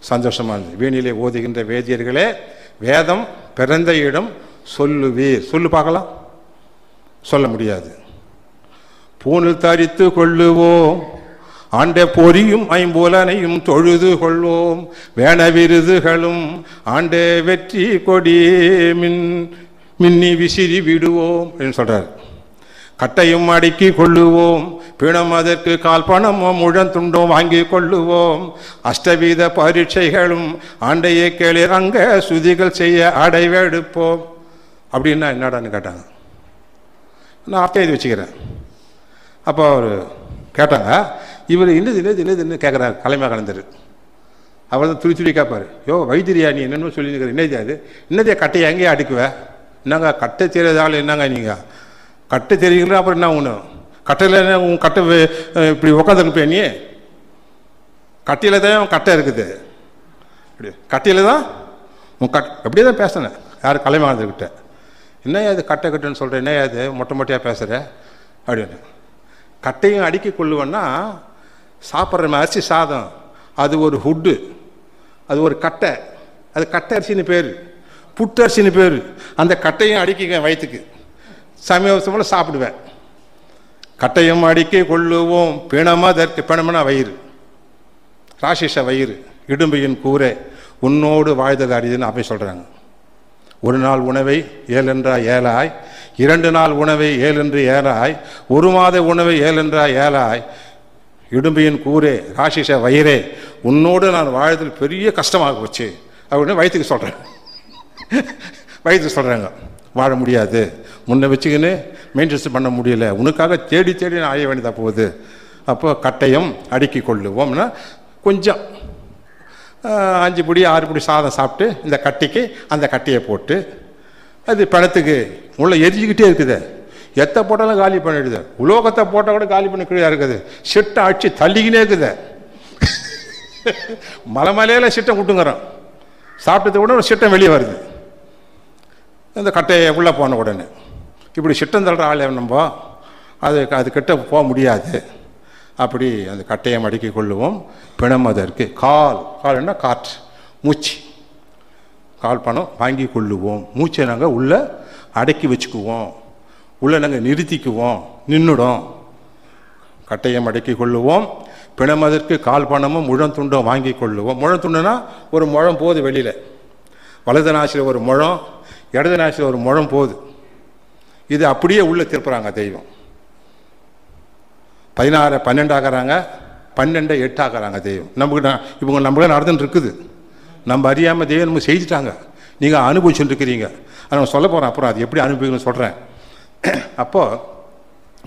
சந்தோஷமாக இருந்தது. வீணிலே ஓதுகின்ற வேதியர்களே, வேதம் பிறந்த இடம் சொல்லுவீர். சொல்லு பார்க்கலாம். சொல்ல முடியாது. பூணில் தரித்து கொள்ளுவோம், ஆண்ட பொறியும் ஐம்புலனையும் தொழுது கொள்வோம், வேண விருதுகளும் ஆண்டே வெற்றி கொடி மின்னி விசிறி விடுவோம் அப்படின்னு சொல்றார். கட்டையும் அடுக்கி கொள்ளுவோம், பிணம் அதற்கு கால் பணமோ முழந்துண்டோம் வாங்கி கொள்ளுவோம், அஷ்டவீத பரீட்சைகளும் ஆண்டையே கேளிர் அங்க சுதிகள் செய்ய அடைவெடுப்போம். அப்படின்னா என்னடான்னு கேட்டாங்க. நான் அர்த்தம் எழுதி வச்சுக்கிறேன். அப்போ அவர் கேட்டாங்க, இவர் இன்னது கேட்குறாரு. கலைமா கலந்தர் அவர் தான் துளி கேட்பார். யோ வைத்திரியா, நீ என்னென்னு சொல்லியிருக்கிற? என்னது அது? என்னதே கட்டையை எங்கேயே அடுக்குவேன்? என்னங்க கட்டை தெரியாதால் என்னங்க நீங்கள்? கட்டை தெரியுங்களா? அப்புறம் என்ன ஒன்று கட்டையில் உன் கட்டை இப்படி உட்காந்துருப்பேன். நீ கட்டையில் தான் கட்டை இருக்குது. இப்படி கட்டையில் தான் உன் அப்படியே தான் பேசினேன். யார்? கலைமானதுக்கிட்ட. என்ன அது கட்டை கட்டுன்னு சொல்கிறேன்? என்ன அது மொட்டையாக பேசுகிற அப்படின்னு. கட்டையும் அடுக்கி கொள்ளுவேன்னா சாப்பிட்ற அரிசி சாதம், அது ஒரு ஹுட்டு, அது ஒரு கட்டை, அது கட்டை அரிசின்னு பேர், புட்டு அரிசின்னு பேர். அந்த கட்டையும் அடுக்கிக்க வயிற்றுக்கு சமயத்தில் சாப்பிடுவேன். கட்டையும் அடுக்கி கொள்ளுவோம், பிணமதற்கு பிணம்னா வயிறு, ராசிஷ வயிறு, இடும்பையின் கூரை உன்னோடு வாழ்தல் அரிதுன்னு அப்படி சொல்கிறாங்க. ஒரு நாள் உணவை 7 என்றால் 7ஆய், 2 நாள் உணவை 7 என்று 7ஆய், 1 மாத உணவை 7 என்றால் 7ஆய், இடும்பியின் கூரே ராசிஷ வயிறே உன்னோடு நான் வாழ்தல் பெரிய கஷ்டமாக போச்சு அப்படின்னு வயிற்றுக்கு சொல்கிறேன். வயிற்றுக்கு சொல்கிறாங்க, வாழ முடியாது, முன்ன வச்சுக்கின்னு மெயின்டெனன்ஸ் பண்ண முடியல, உனக்காக தேடி நான் அழைய வேண்டியதாக போகுது. அப்போ கட்டையும் அடுக்கி கொள்ளுவோம்னா கொஞ்சம் 5 பிடி 6 பிடி சாதம் சாப்பிட்டு இந்த கட்டிக்கு அந்த கட்டியை போட்டு அது பிணத்துக்கு உள்ள எரிஞ்சிக்கிட்டே இருக்குது. எத்தை போட்டாலும் காலி பண்ணிடுது. உலோகத்தை போட்டால் கூட காலி பண்ணி கீழே இருக்குது. சிட்டை அடிச்சு தள்ளிக்கினே இருக்குது. மலையில சிட்டம் விட்டுங்கிறோம். சாப்பிட்டது கூட ஒரு சிட்டம் வெளியே வருது இந்த கட்டையை உள்ளே போன உடனே. இப்படி சிட்டம் தள்ளுற ஆள் நம்ம அது கிட்ட போக முடியாது. அப்படி அந்த கட்டையை மடக்கி கொள்ளுவோம். பிணம் அதற்கு கால் என்ன காற்று மூச்சு கால் பணம் வாங்கி கொள்ளுவோம். மூச்சை நாங்கள் உள்ளே அடக்கி வச்சுக்குவோம். உள்ளே நாங்கள் நிறுத்திக்குவோம். நின்றுடும். கட்டையை மடக்கி கொள்ளுவோம். பிணம் அதற்கு கால் பணமும் முழந்துண்டும் வாங்கி கொள்ளுவோம். முழந்துண்டுனா ஒரு முழம் போகுது வெளியில். வலது நாசில் ஒரு முழம், இடது நாசில் ஒரு முழம் போகுது. இது அப்படியே உள்ளே திருப்புறாங்க தெய்வம். 16 12 ஆகிறாங்க, 12 8 ஆகிறாங்க தெய்வம். இவங்க நம்மளே நடந்துட்டு இருக்குது. நம்ம அறியாமல் தெய்வம் நம்ம செய்துட்டாங்க. நீங்கள் அனுபவிச்சுட்டு இருக்கிறீங்க. அதை நான் சொல்ல போகிறேன். அப்புறம் அது எப்படி அனுபவிக்கணும்னு சொல்கிறேன். அப்போது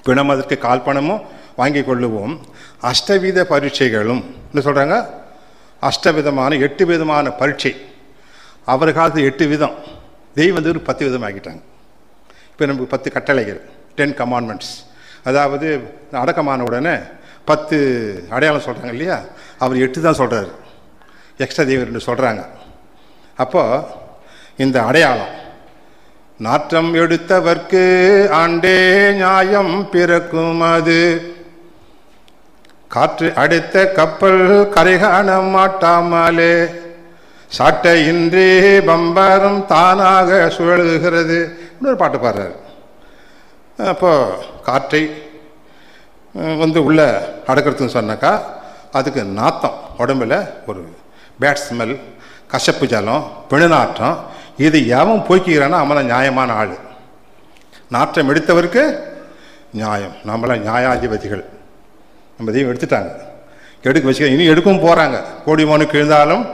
பிணம் அதற்கு கால் பணமும் வாங்கி கொள்ளுவோம். அஷ்டவித பரீட்சைகளும் என்ன சொல்கிறாங்க? அஷ்டவிதமான 8 விதமான பரீட்சை. அவர் காலத்து 8 விதம், தெய்வம் வந்து ஒரு 10 விதம் ஆகிட்டாங்க. இப்போ நமக்கு 10 கட்டளைகள், 10 கமாண்ட்மெண்ட்ஸ். அதாவது அடக்கமான உடனே 10 அடையாளம் சொல்கிறாங்க இல்லையா? அவர் 8 தான் சொல்கிறாரு. எக்ஸ்ட்ரா தெய்வம் 2 சொல்கிறாங்க. அப்போது இந்த அடையாளம் நாற்றம் எடுத்தவர்க்கு ஆண்டே நியாயம் பிறக்கும். அது காற்று அடித்த கப்பல் கரை காண மாட்டாமலே சாட்டையின்றி பம்பரம் தானாக சுழலுகிறது. இன்னொரு பாட்டு பாடுறாரு. அப்போ காற்றை வந்து உள்ள அடக்கிறதுன்னு சொன்னாக்கா அதுக்கு நாத்தம், உடம்புல ஒரு பேட் ஸ்மெல், கசப்பு ஜலம், பிணநாற்றம். இது எவன் போய்க்கிறான்னா அவன் நியாயமான ஆள். நாற்றம் எடுத்தவருக்கு நியாயம். நம்மளாம் நியாயாதிபதிகள். நம்ம தெய்வம் எடுத்துட்டாங்க. எடுக்க வச்சுக்க இனி எடுக்கவும் போகிறாங்க. கோடி மனுக்கு எழுந்தாலும்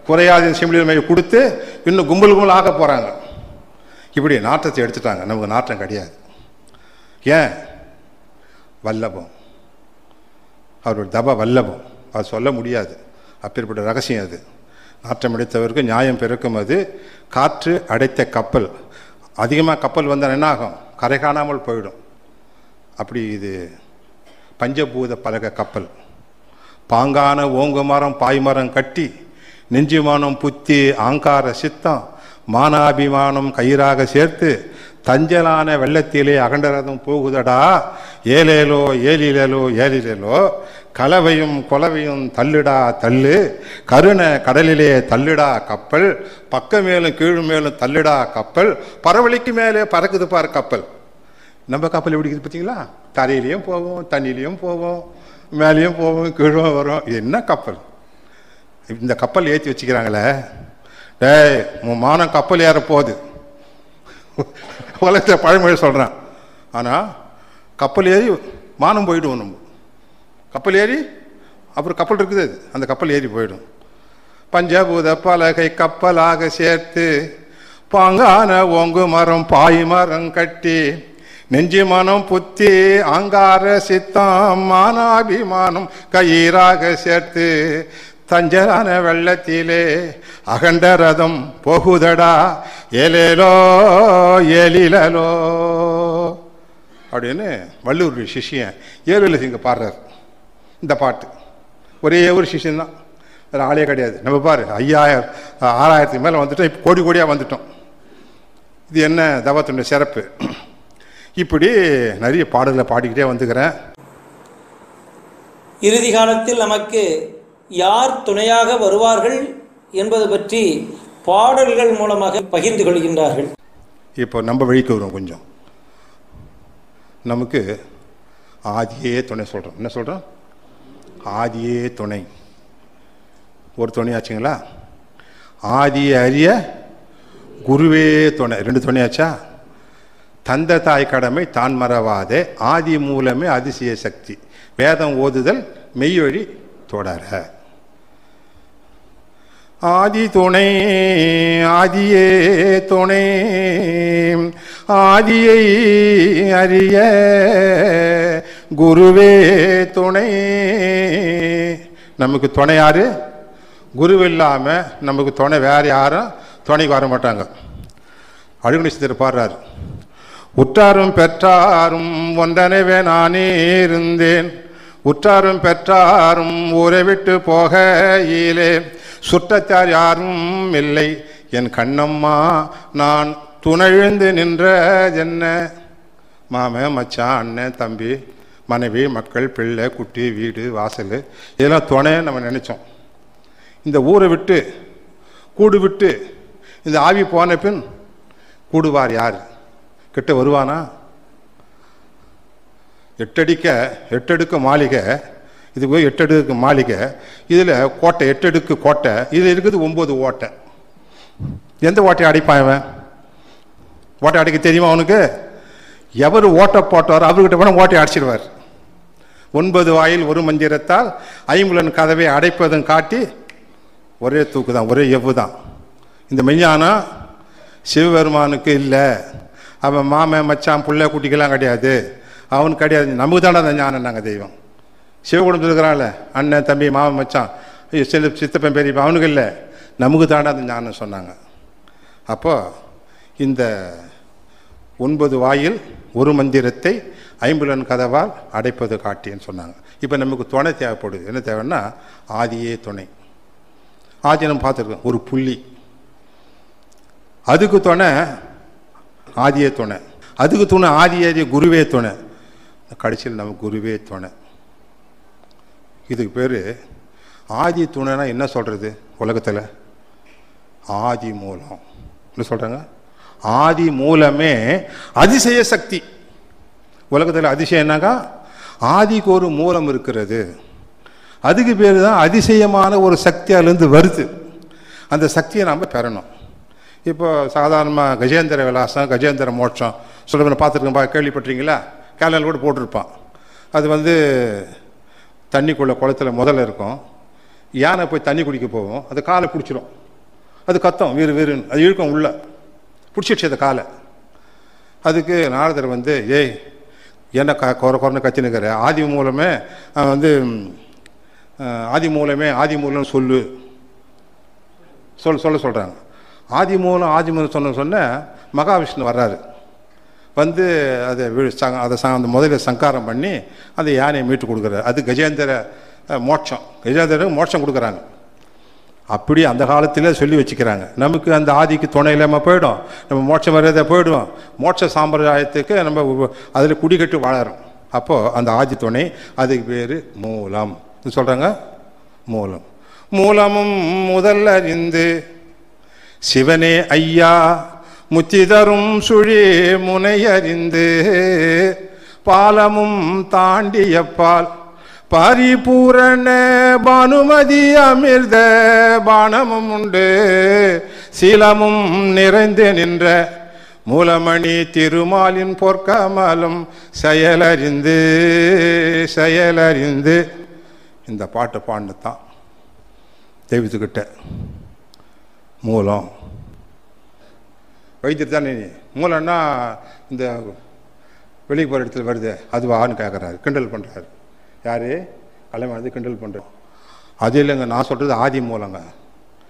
குறையாத சிம்பிளி கொடுத்து இன்னும் கும்பல் ஆக போகிறாங்க. இப்படி நாற்றத்தை எடுத்துட்டாங்க. நமக்கு நாற்றம் கிடையாது. ஏன்? வல்லபம். அவரோட தப வல்லபம். அது சொல்ல முடியாது. அப்பேற்பட்ட ரகசியம் அது. நாற்றம் அடைத்தவருக்கு நியாயம் பிறக்கும். அது காற்று அடைத்த கப்பல். அதிகமாக கப்பல் வந்தால் என்ன ஆகும்? கரை காணாமல் போயிடும். அப்படி இது பஞ்சபூத பலக கப்பல். பாங்கான ஓங்கு மரம் பாய்மரம் கட்டி நெஞ்சுமானம் புத்தி ஆங்கார சித்தம் மானாபிமானம் கயிறாக சேர்த்து தஞ்சலான வெள்ளத்திலே அகண்டரதம் போகுதடா ஏலேலோ ஏலிலோ ஏலிலோ கலவையும் கொலவையும் தள்ளுடா தள்ளு கருண கடலிலே தள்ளுடா கப்பல் பக்க மேலும் கீழ் மேலும் தள்ளுடா கப்பல் பரவழிக்கு மேலே பறக்குது பார் கப்பல். நம்ம கப்பல் எப்படி இருக்குது பார்த்தீங்களா? தரையிலையும் போவோம், தண்ணியிலையும் போவோம், மேலேயும் போவோம், கீழும் வரும். என்ன கப்பல்! இந்த கப்பல் ஏற்றி வச்சுக்கிறாங்களே. டேய் மானம் கப்பல் ஏற போகுது. உலகத்தில் பழமொழி சொல்கிறான். ஆனால் கப்பல் ஏறி மானம் போயிடும். நம்ம கப்பல் ஏறி அப்புறம் கப்பல் இருக்குது, அது அந்த கப்பல் ஏறி போயிடும். பஞ்சபூத பலகை கப்பலாக சேர்த்து பாங்கான ஓங்கு மரம் பாய் மரம் கட்டி நெஞ்சு மனம் புத்தி ஆங்கார சித்தம் மானாபிமானம் கயிறாக சேர்த்து தஞ்சலான வெள்ளத்திலே அகண்ட ரதம் போகுதடா ஏலேலோ ஏலிலோ அப்படின்னு வள்ளூர் சிஷியன் ஏழுல இங்கே பாடுறார். இந்த பாட்டு ஒரே ஒரு சிஷியன்தான், வேறு ஆளே கிடையாது. நம்ம பாரு 5000 6000க்கு மேலே வந்துட்டோம். இப்போ கோடி கோடியாக வந்துட்டோம். இது என்ன தவத்தினுடைய சிறப்பு. இப்படி நிறைய பாடல்களை பாடிக்கிட்டே வந்துக்கிறேன். இறுதி காலத்தில் நமக்கு யார் துணையாக வருவார்கள் என்பது பற்றி பாடல்கள் மூலமாக பகிர்ந்து கொள்கின்றார்கள். இப்போ நம்ம வழிக்கு வரும். கொஞ்சம் நமக்கு ஆதியே துணை சொல்கிறோம். என்ன சொல்கிறோம்? ஆதியே துணை. ஒரு துணையாச்சுங்களா? ஆதியை அறிய குருவே துணை. 2 துணையாச்சா? தந்த தாய் கடமை தான் மறவாதே ஆதி மூலமே அதிசய சக்தி வேதம் ஓதுதல் மெய்வழி தொடர. ஆதி துணை ஆதியே துணை ஆதியை அறிய குருவே துணை. நமக்கு துணை யார்? குரு இல்லாமல் நமக்கு துணை வேறு யாரும் துணைக்கு வர மாட்டாங்க. அழுகுணி சித்தர் பாடுறார், உற்றாரும் பெற்றாரும் ஒன்றனவே நானே இருந்தேன், உற்றாரும் பெற்றாரும் ஊரை விட்டு போகையிலே சுற்றத்தார் யாரும் இல்லை, என் கண்ணம்மா நான் துணைழ்ந்து நின்ற என்ன. மாமன், மச்சான், அண்ணன், தம்பி, மனைவி, மக்கள், பிள்ளை, குட்டி, வீடு, வாசல் இதெல்லாம் துணை நம்ம நினச்சோம். இந்த ஊரை விட்டு கூடு விட்டு இந்த ஆவி போன பின் கூடுவார் யார்? கிட்ட வருவானா? 8 அடுக்கு மாளிகை, இது போய் 8 அடுக்கு மாளிகை, இதில் கோட்டை 8 அடுக்கு கோட்டை, இதில் இருக்குது 9 ஓட்டை. எந்த ஓட்டையை அடைப்பான் அவன்? ஓட்டை அடைக்க தெரியுமா அவனுக்கு? எவர் ஓட்டை போட்டாரோ அவர்கிட்ட வேணால் ஓட்டை அடைச்சிடுவார். 9 வாயில் ஒரு மந்திரத்தால் ஐம்புலன் கதவை அடைப்பதும் காட்டி ஒரே தூக்கு தான், ஒரே எவ்வு தான். இந்த மெய்ஞானம் சிவபெருமானுக்கு இல்லை. அவன் மாமன், மச்சான், பிள்ளை, குட்டிக்கெல்லாம் கிடையாது, அவனுக்கு கிடையாது. நமக்கு தானே அந்த ஞானம். நாங்கள் தெய்வம் சிவகுடும்பத்தில் இருக்கிறான்ல, அண்ணன், தம்பி, மாமன், மச்சான், சித்தப்பன், பெரியப்பா, அவனுக்கு இல்லை, நமக்கு தானே அந்த ஞானம் சொன்னாங்க. அப்போ இந்த 9 வாயில் ஒரு மந்திரத்தை ஐம்புலன் கதவால் அடைப்பது காட்டின்னு சொன்னாங்க. இப்போ நமக்கு துணை தேவைப்படுது. என்ன தேவைன்னா ஆதியே துணை. ஆதி நம்ம பார்த்துருக்கோம், ஒரு புள்ளி, அதுக்கு துணை ஆதியே துணை, அதுக்கு துணை ஆதியே குருவே துணை, கடைசியில் நமக்கு குருவே துணை. இதுக்கு பேர் ஆதி துணைனா என்ன சொல்கிறது? உலகத்தில் ஆதி மூலம் என்ன சொல்கிறாங்க? ஆதி மூலமே அதிசய சக்தி. உலகத்தில் அதிசயம் என்னக்கா? ஆதிக்கு ஒரு மூலம் இருக்கிறது, அதுக்கு பேர் தான் அதிசயமான ஒரு சக்தி அதுலேருந்து வருது. அந்த சக்தியை நாம் பெறணும். இப்போ சாதாரணமாக கஜேந்திர விலாசம், கஜேந்திர மோட்சம் சொல்ல பார்த்துருக்கேன்ப்பா, கேள்விப்பட்டிருக்கீங்களா? கேலண்டில் கூட போட்டிருப்பான். அது தண்ணிக்குள்ளே குளத்தில் முதல்ல இருக்கும். யானை போய் தண்ணி குடிக்க போவோம், அது காலை பிடிச்சிடும், அது கத்தம் வீறு வீருன்னு, அது இழுக்கும் உள்ள பிடிச்சிடுச்சு அந்த காலை. அதுக்கு நாரதர் ஏய் என்ன குறைன்னு கத்தினுக்கிற, ஆதி மூலமே ஆதி மூலமே ஆதி மூலம் சொல்லு சொல்ல சொல்கிறாங்க. ஆதி மூலம் ஆதி மூலம் சொன்ன மகாவிஷ்ணு வர்றாரு. அதை அந்த முதல்ல சங்காரம் பண்ணி அந்த யானையை மீட்டு கொடுக்குறாரு. அது கஜேந்திர மோட்சம். கஜேந்திர மோட்சம் கொடுக்குறாங்க. அப்படி அந்த காலத்தில் சொல்லி வச்சுக்கிறாங்க. நமக்கு அந்த ஆதிக்கு துணை இல்லாமல் போயிடும், நம்ம மோட்சம் வர்றதை போயிடுவோம். மோட்ச சாம்பிரதாயத்துக்கு நம்ம அதில் குடிக்கட்டு வாழறோம். அப்போது அந்த ஆதி துணை, அதுக்கு பேர் மூலம் சொல்கிறாங்க. மூலம் மூலமும் முதல் அறிந்து சிவனே ஐயா முத்தி தரும் சுழி முனையறிந்து பாலமும் தாண்டியப்பால் பரிபூரண பானுமதி அமிர்த பானமும் உண்டு சீலமும் நிறைந்து நின்ற மூலமணி திருமாலின் பொற்கமலும் செயலறிந்து செயலறிந்து. இந்த பாட்டு பாண்டுத்தான் தெய்வத்துக்கிட்ட மூலம். வைத்தியர் தானே மூலம்னா இந்த வெளியே போகிற இடத்துல வருது அதுவான்னு கேட்குறாரு, கிண்டல் பண்ணுறாரு. யார்? கலைமானது கிண்டல் பண்ணுறோம். அது இல்லைங்க, நான் சொல்கிறது ஆதி மூலங்க.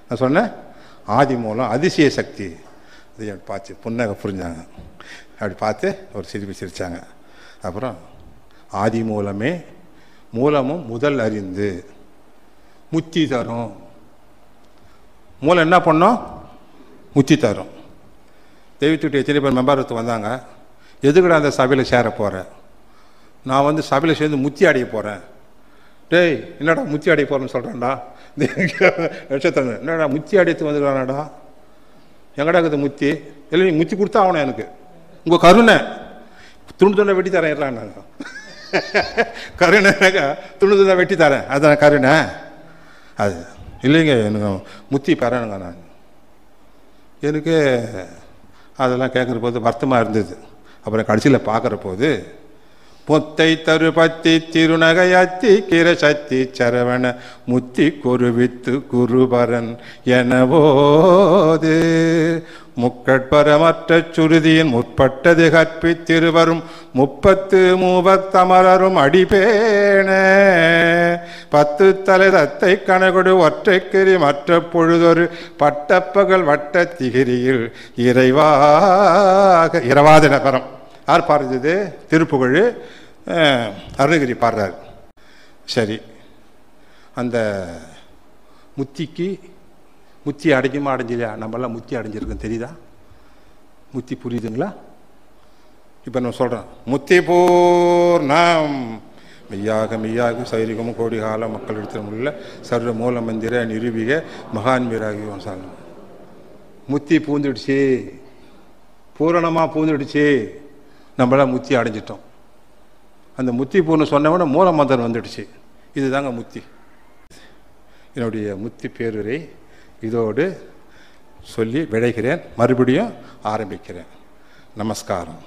நான் சொன்னேன் ஆதி மூலம் அதிசய சக்தி. அது பார்த்து புன்னகை புரிஞ்சாங்க. அப்படி பார்த்து ஒரு சிரிச்சாங்க. அப்புறம் ஆதி மூலமே மூலமும் முதல் அறிந்து முத்தி தரும். மூலம் என்ன பண்ணோம்? முத்தி தரும். தெய்வத்துக்கிட்ட எத்தனை பேர் மெம்பரத்து வந்தாங்க. எதுக்கடா அந்த சபையில் சேர போகிறேன்? நான் சபையில் சேர்ந்து முத்தி அடைய போகிறேன். டேய் என்னடா முத்தி அடைய போகிறேன்னு சொல்கிறேன்டா. லட்சத்தங்க என்னடா முத்தி அடைத்து வந்துக்கிறானடா, எங்கடா இருக்குது முத்தி? இல்லை நீ முத்தி கொடுத்தா ஆகணும் எனக்கு, உங்கள் கருணை துண்டு துண்டை வெட்டி தரேன் இருக்கலாம். நாங்கள் கருணைனாக்கா துண்டு துண்டை வெட்டி தரேன், அதுதான் கருணை. அது இல்லைங்க, எனக்கு முத்தி பெறணுங்க. நான் எனக்கு அதெல்லாம் கேட்குற போது வருத்தமாக இருந்தது. அப்புறம் கடைசியில் பார்க்குற போது பொத்தை தருபத்தி திருநகையத்தி கிரசத்தி சரவண முத்தி குருவித்து குருபரன் எனவோது முக்கட்பரமற்ற சுருதியின் முற்பட்டது கற்பித்திருவரும் 33 தமரரும் அடிபேண 10 தலை தத்தை கணகுடு ஒற்றைக்கிரி மற்ற பொழுதொரு பட்டப்பகல் வட்ட திகிரியில் இரவாத நகரம். யார் பாடுறது? திருப்புகழ் அருணகிரி பாடுறார். சரி, அந்த முத்தி அடைஞ்சுமா அடைஞ்சிலையா? நம்மளாம் முத்தி அடைஞ்சிருக்கோம், தெரியுதா? முத்தி புரியுதுங்களா? இப்போ நான் சொல்கிறேன், முத்தி பூர்ணம் மெய்யாக சைரிகமும் கோடிகால மக்கள் எடுத்துள்ள சர்வ மூல மந்திர நிரூபிக மகான்மீராகி சாலம். முத்தி பூந்துடுச்சு, பூரணமாக பூந்துடுச்சு, நம்மளாம் முத்தி அடைஞ்சிட்டோம். அந்த முத்தி பூர்ணம் சொன்னவன மூல மந்திரம் வந்துடுச்சு. இதுதாங்க முத்தி. என்னுடைய முத்தி பேருரை இதோடு சொல்லி விடைகிறேன். மறுபடியும் ஆரம்பிக்கிறேன். நமஸ்காரம்.